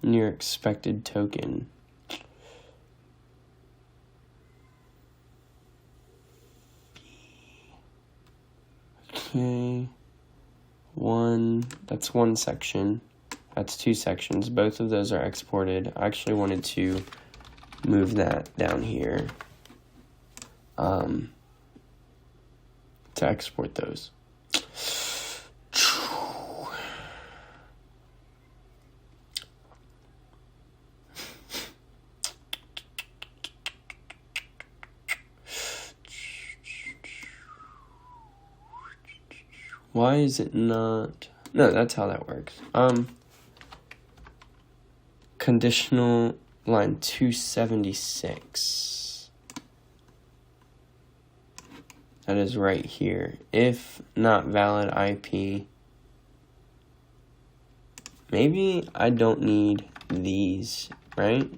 near expected token. Okay, that's one section, that's two sections, both of those are exported. I actually wanted to move that down here, to export those. Why is it not? No, that's how that works. Conditional line 276. That is right here. If not valid IP. Maybe I don't need these, right?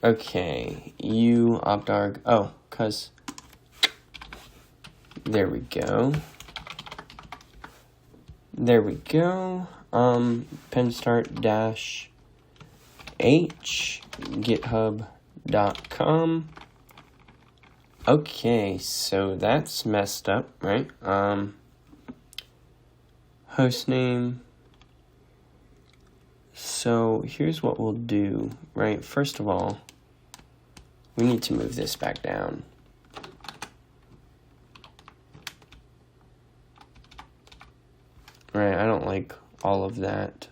Okay, you optarg. Oh, cause there we go. There we go. Penstart -h github.com. Okay, so that's messed up, right? Hostname. So here's what we'll do, right? First of all, we need to move this back down. Right, I don't like all of that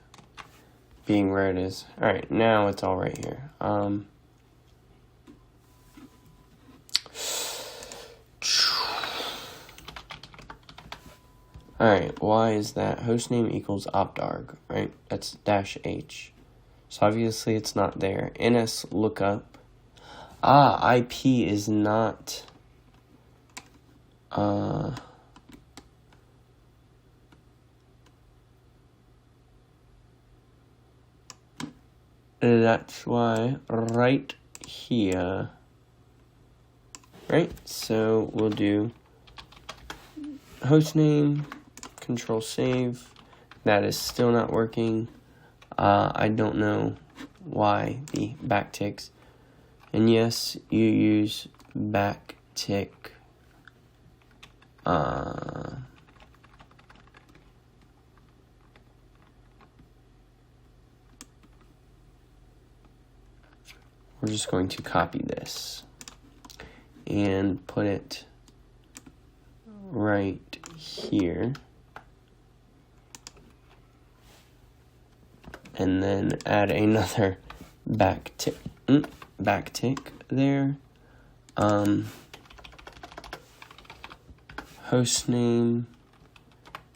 being where it is. Alright, now it's all right here. Alright, why is that? Hostname equals optarg, right? That's -h. So obviously it's not there. NS lookup. IP is not... That's why right here. Right? So we'll do hostname, control save. That is still not working. I don't know why the backticks. And yes, you use backtick. We're just going to copy this and put it right here. And then add another backtick there. Hostname,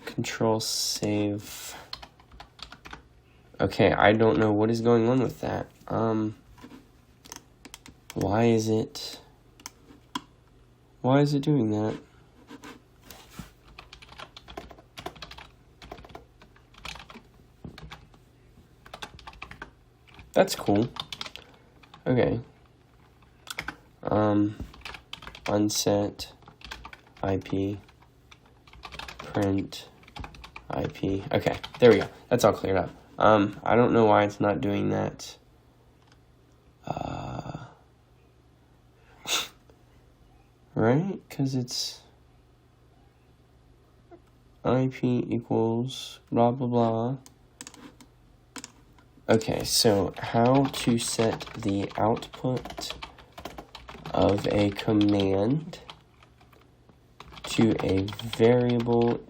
control save. Okay, I don't know what is going on with that. Why is it doing that? That's cool. Okay. Unset IP, print IP. Okay, there we go. That's all cleared up. I don't know why it's not doing that. Right? Because it's... IP equals blah, blah, blah. Okay, so how to set the output of a command to a variable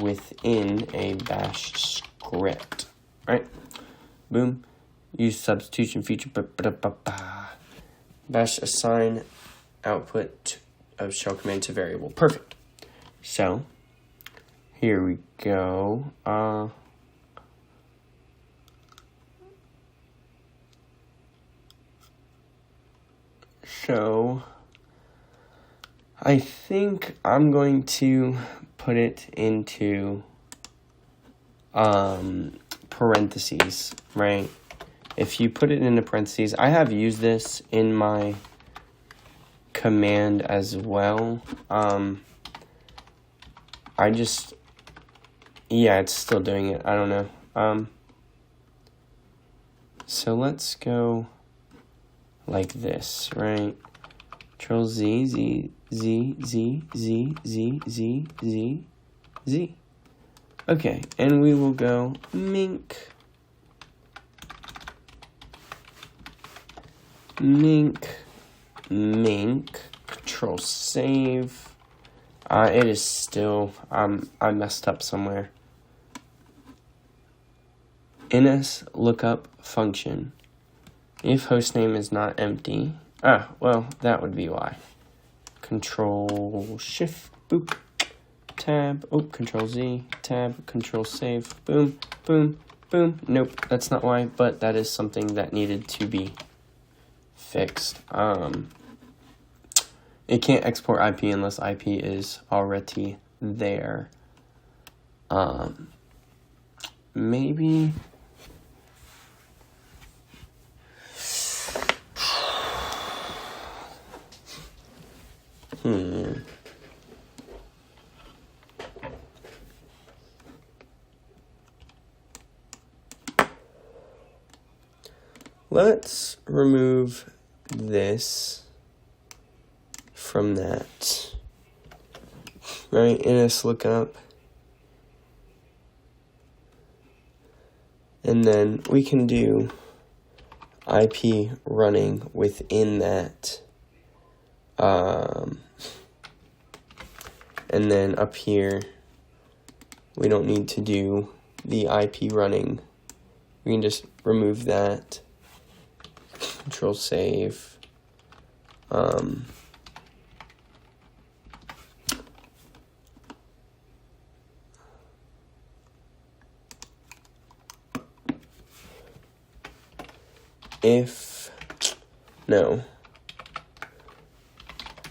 within a bash script, right? Boom. Use substitution feature. Bash assign output of shell command to variable. Perfect. So here we go. So I think I'm going to put it into parentheses, right? If you put it into parentheses, I have used this in my command as well. Yeah, it's still doing it. I don't know. So let's go like this, right? Control Z, Z, Z, Z, Z, Z, Z, Z, Z. Okay, and we will go mink, Control save. It is still, I messed up somewhere. NS lookup function. If hostname is not empty, well, that would be why. Control shift, boop, tab, Control Z, tab, Control save, boom, boom, boom. Nope, that's not why, but that is something that needed to be fixed. It can't export IP unless IP is already there. Maybe. Let's remove this from that. Right, NS lookup. And then we can do IP running within that. And then up here, we don't need to do the IP running. We can just remove that. Control save.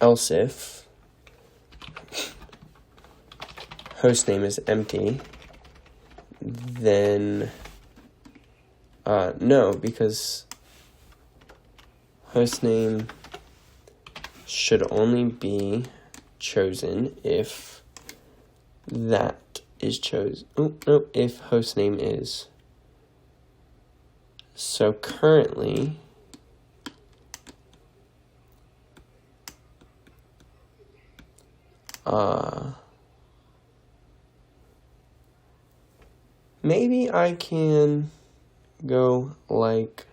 Else if hostname is empty, then no, because hostname should only be chosen if that is chosen. No, if hostname is. So currently, maybe I can go like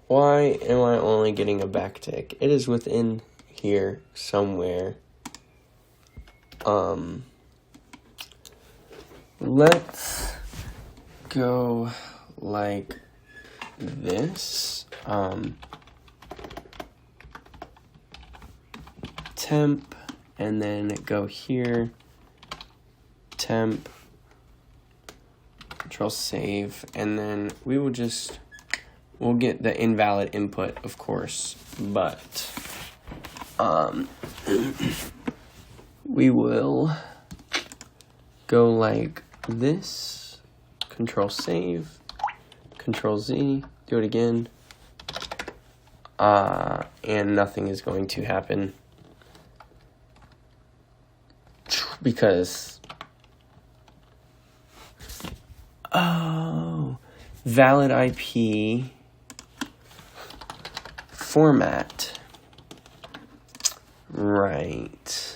why am I only getting a backtick? It is within here somewhere. Let's go like this. Temp, and then go here. Temp, Control save, and then we will just, we'll get the invalid input, of course, but we will go like this. Control save, Control Z, do it again, and nothing is going to happen because valid IP format. Right.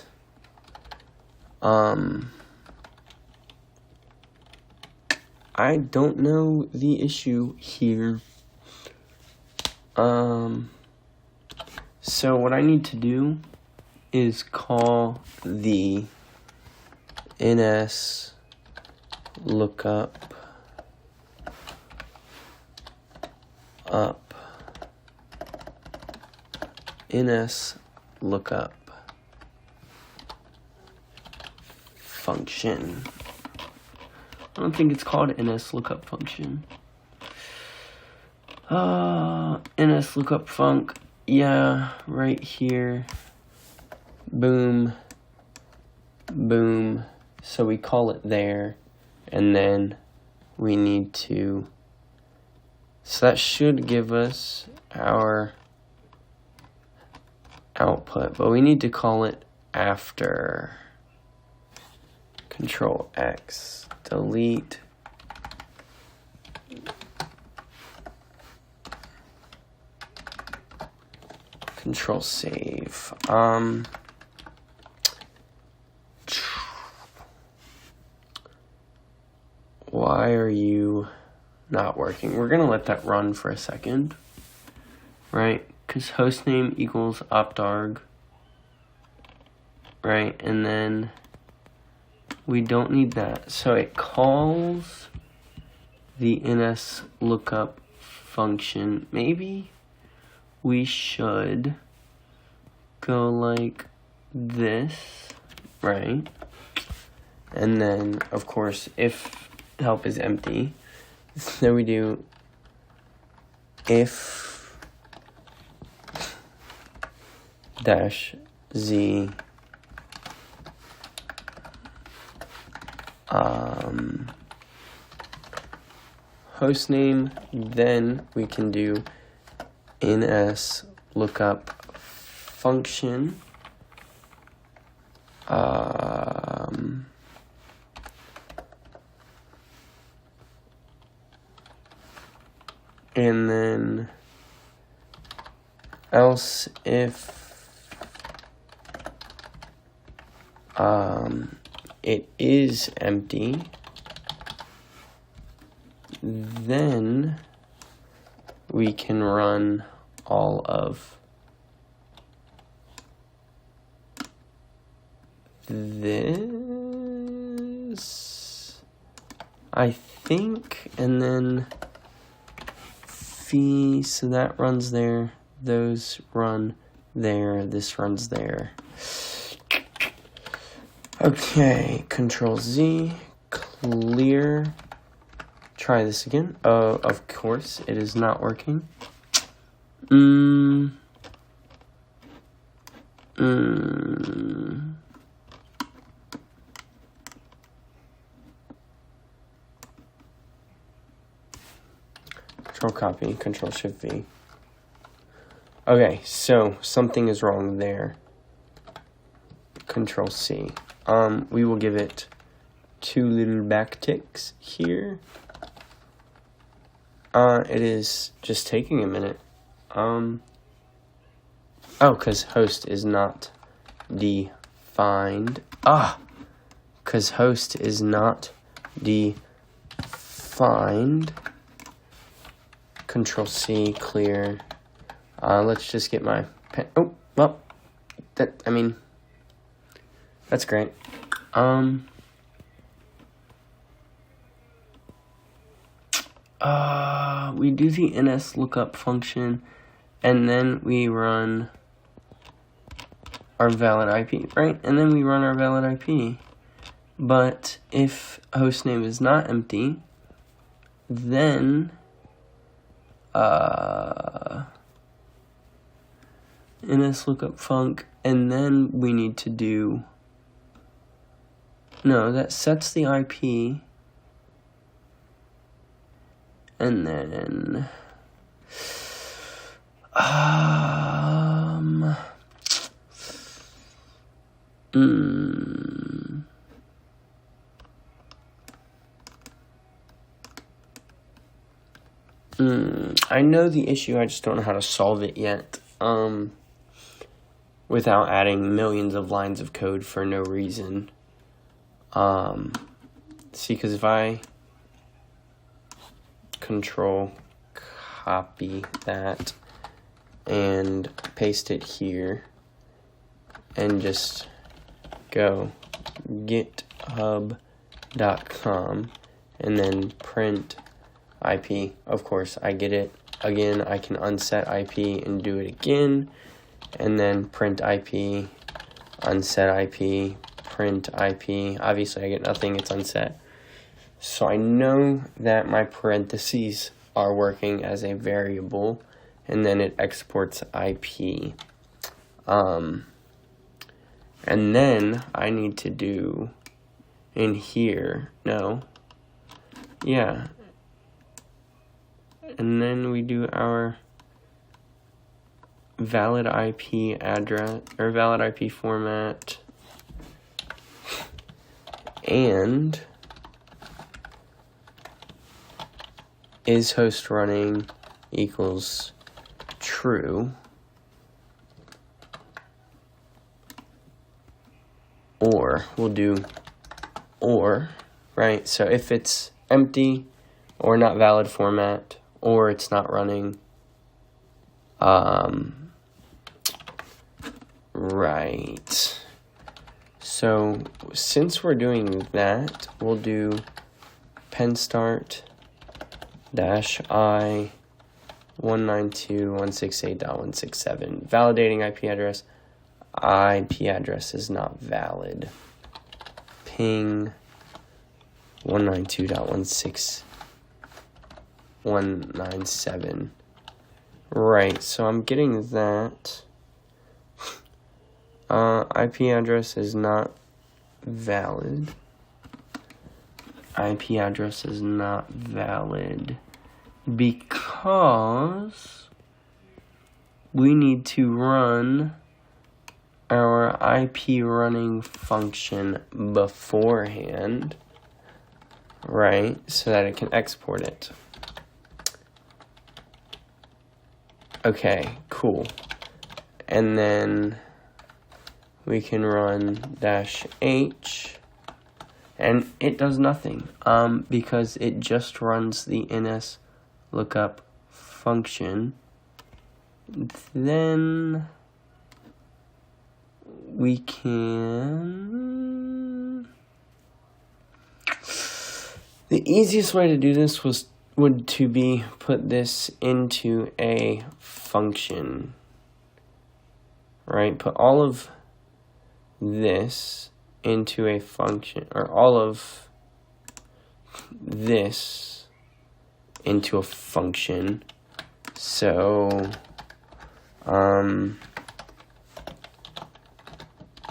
I don't know the issue here. So what I need to do is call the ns lookup ns lookup function. I don't think it's called ns lookup function. ns lookup func. Yeah, right here. Boom. Boom. So we call it there, and then we need to, so that should give us our output, but we need to call it after. Control X, delete. Control save. Why are you not working? We're gonna let that run for a second, right? Because hostname equals optarg, right? And then we don't need that. So it calls the ns lookup function. Maybe we should go like this, right? And then, of course, if help is empty, then we do if dash z hostname, then we can do ns lookup function and then else if it is empty, then we can run all of this, I think, and then fee, so that runs there, those run there, this runs there. Okay, Control Z, clear. Try this again. Of course, it is not working. Control copy, Control Shift V. Okay, so something is wrong there. Control C. We will give it 2 little backticks here. It is just taking a minute. Oh, because host is not defined. Because host is not defined. Control C, clear. Let's just get my pen. Oh, well, that's great. We do the ns lookup function, and then we run our valid IP, right? And then we run our valid IP. But if hostname is not empty, then ns lookup func, and then we need to do, no, that sets the IP, and then I know the issue, I just don't know how to solve it yet. Without adding millions of lines of code for no reason. See, because if I control copy that and paste it here and just go github.com and then print IP. Of course, I get it. Again, I can unset IP and do it again. And then print IP, unset IP, print IP. Obviously, I get nothing. It's unset. So I know that my parentheses are working as a variable. And then it exports IP. And then I need to do in here. No. Yeah. And then we do our valid IP address or valid IP format, and is host running equals true, or we'll do or, right? So if it's empty or not valid format or it's not running, right. So since we're doing that, we'll do penstart -i 192.168.167 validating IP address. IP address is not valid. Ping 192.168.197. Right, so I'm getting that. IP address is not valid. IP address is not valid because we need to run our IP running function beforehand, right, so that it can export it. Okay, cool. And then we can run -h, and it does nothing, because it just runs the ns lookup function. Then we can, the easiest way to do this would to be put this into a function, right? Put all of this into a function, or all of this into a function. So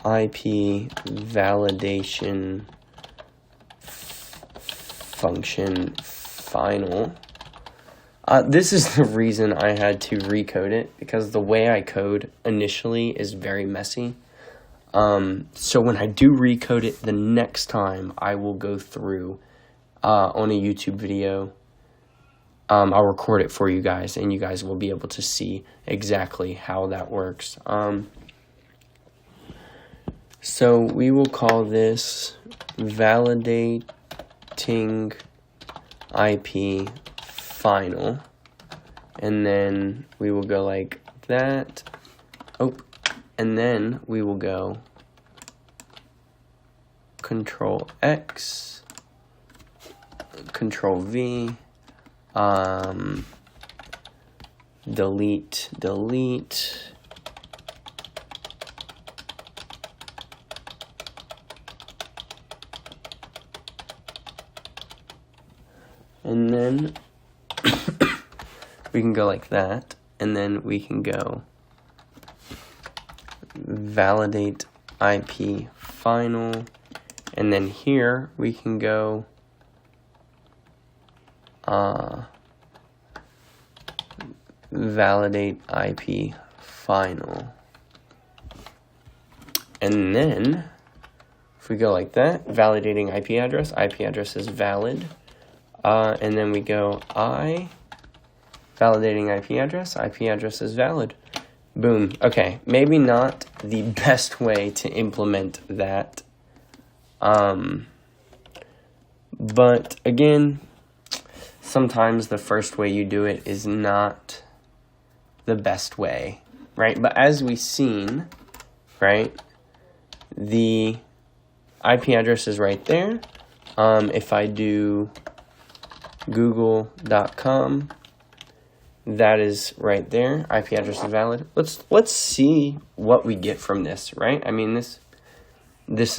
IP validation function final. This is the reason I had to recode it, because the way I code initially is very messy. So when I do recode it the next time, I will go through on a YouTube video. I'll record it for you guys, and you guys will be able to see exactly how that works. So we will call this validating IP final, and then we will go like that. Oh, and then we will go Control X, Control V, delete, and then we can go like that, and then we can go validate IP final, and then here we can go validate IP final, and then if we go like that, validating IP address is valid, and then we go I Validating IP address. IP address is valid. Boom. Okay, maybe not the best way to implement that. But again, sometimes the first way you do it is not the best way, right? But as we've seen, right, the IP address is right there. If I do google.com, that is right there. IP address is valid. Let's see what we get from this, right? I mean, this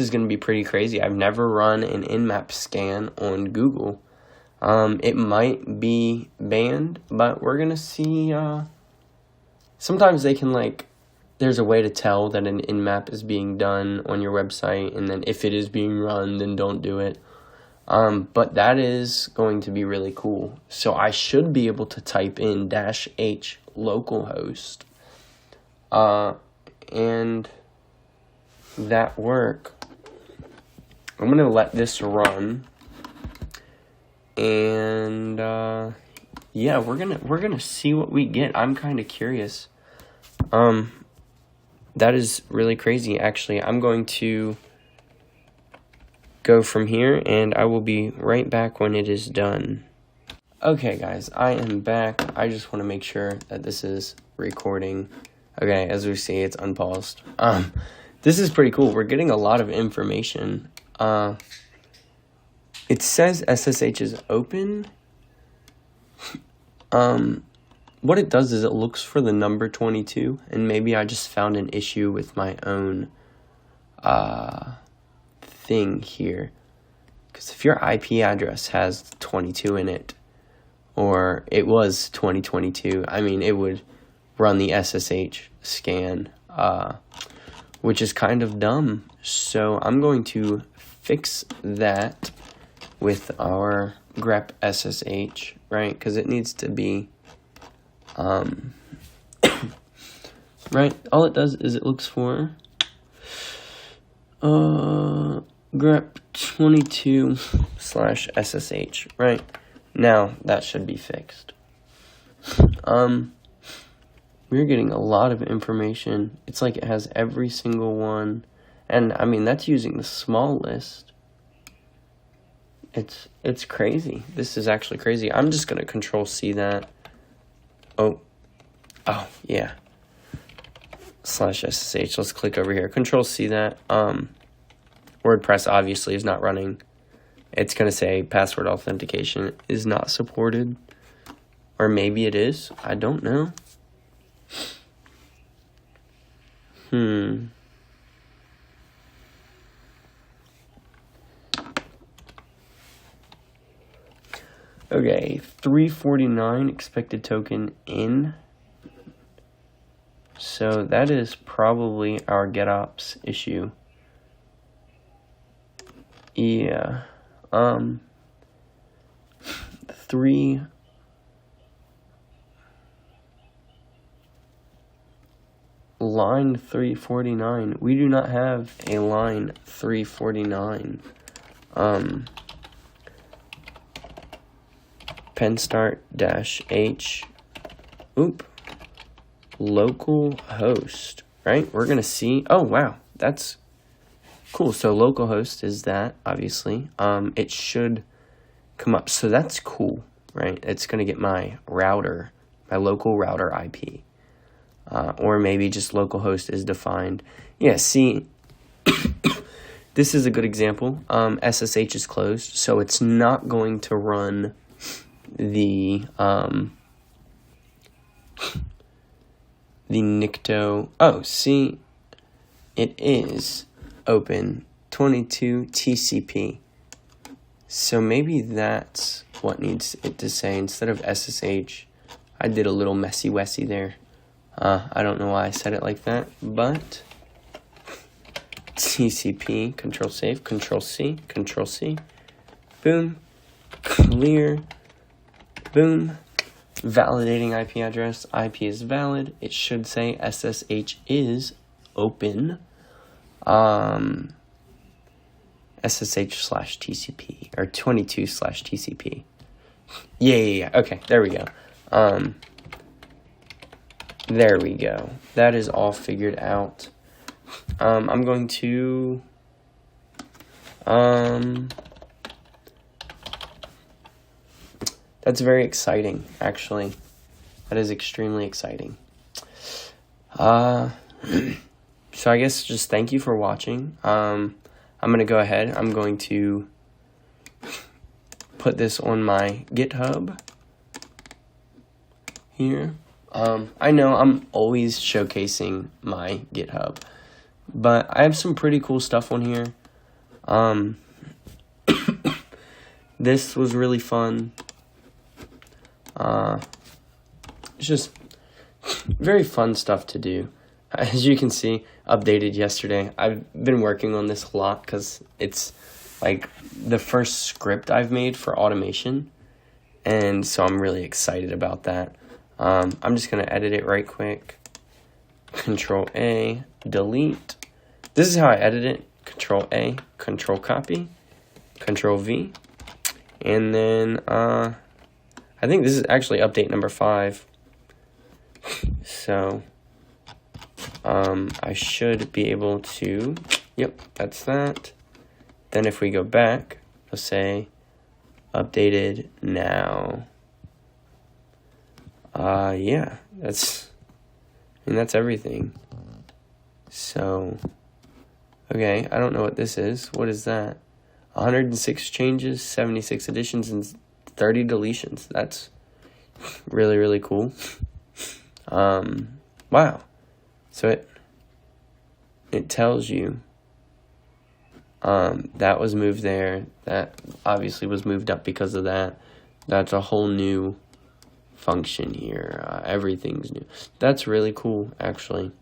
is going to be pretty crazy. I've never run an Nmap scan on Google. It might be banned, but we're going to see. Sometimes they can, like, there's a way to tell that an Nmap is being done on your website, and then if it is being run, then don't do it. But that is going to be really cool. So I should be able to type in -h localhost, and that work. I'm gonna let this run, and yeah, we're gonna see what we get. I'm kind of curious. That is really crazy. Actually, I'm going to go from here, and I will be right back when it is done. Okay, guys, I am back. I just want to make sure that this is recording. Okay, as we see, it's unpaused. This is pretty cool. We're getting a lot of information. It says SSH is open. What it does is it looks for the number 22, and maybe I just found an issue with my own thing here. Because if your IP address has 22 in it, or it was 2022, I mean, it would run the SSH scan, which is kind of dumb. So I'm going to fix that with our grep SSH, right? Because it needs to be, right? All it does is it looks for grep 22/SSH, right? Now that should be fixed. We're getting a lot of information. It's like it has every single one, and I mean that's using the small list. It's crazy. This is actually crazy. I'm just gonna Control-C that. Oh yeah. /SSH. Let's click over here. Control-C that. WordPress obviously is not running. It's going to say password authentication is not supported. Or maybe it is. I don't know. Okay, 349 expected token in. So that is probably our GetOps issue. Yeah. 3 line 349. We do not have a line 349. Penstart-h local host, right? We're gonna see. Oh wow, that's cool. So localhost is that, obviously. It should come up. So that's cool, right? It's gonna get my router, my local router IP, or maybe just localhost is defined. Yeah. See, this is a good example. SSH is closed, so it's not going to run the Nikto. Oh, see, it is open 22 TCP. So maybe that's what needs it to say instead of SSH. I did a little messy-wessy there. I don't know why I said it like that, but TCP, Control-Save, Control-C, Control-C, boom, clear, boom, validating IP address, IP is valid, it should say SSH is open, SSH/TCP, or 22/TCP, yeah, okay, there we go, There we go. That is all figured out. I'm going to that's very exciting, actually. That is extremely exciting. So I guess just thank you for watching. I'm going to go ahead. I'm going to put this on my GitHub here. I know I'm always showcasing my GitHub, but I have some pretty cool stuff on here. This was really fun. It's just very fun stuff to do. As you can see, updated yesterday. I've been working on this a lot because it's like the first script I've made for automation, and so I'm really excited about that. I'm just going to edit it right quick. Control A, delete. This is how I edit it. Control A, Control copy, Control V. And then, I think this is actually update number 5. So, I should be able to, yep, that's that. Then if we go back, it'll say updated now. Yeah, that's everything. So, okay, I don't know what this is. What is that? 106 changes, 76 additions, and 30 deletions. That's really, really cool. Wow. So it tells you that was moved there. That obviously was moved up because of that. That's a whole new function here. Everything's new. That's really cool, actually.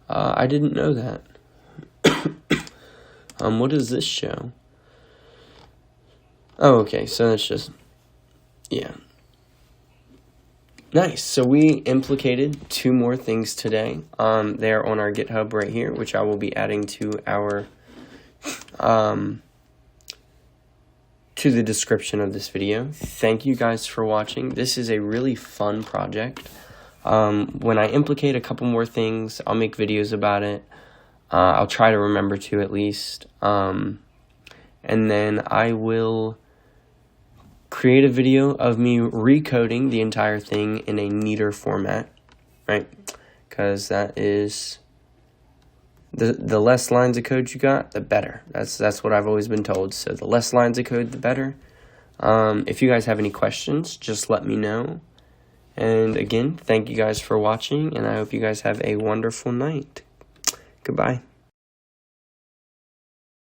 I didn't know that. What does this show? Oh, okay, so that's just, yeah. Nice, so we implicated 2 more things today. They're on our GitHub right here, which I will be adding to our, to the description of this video. Thank you guys for watching. This is a really fun project. When I implicate a couple more things, I'll make videos about it. I'll try to remember to at least. And then I will create a video of me recoding the entire thing in a neater format, right? Because that is the less lines of code you got, the better. That's what I've always been told. So the less lines of code, the better. If you guys have any questions, just let me know. And again, thank you guys for watching, and I hope you guys have a wonderful night. Goodbye.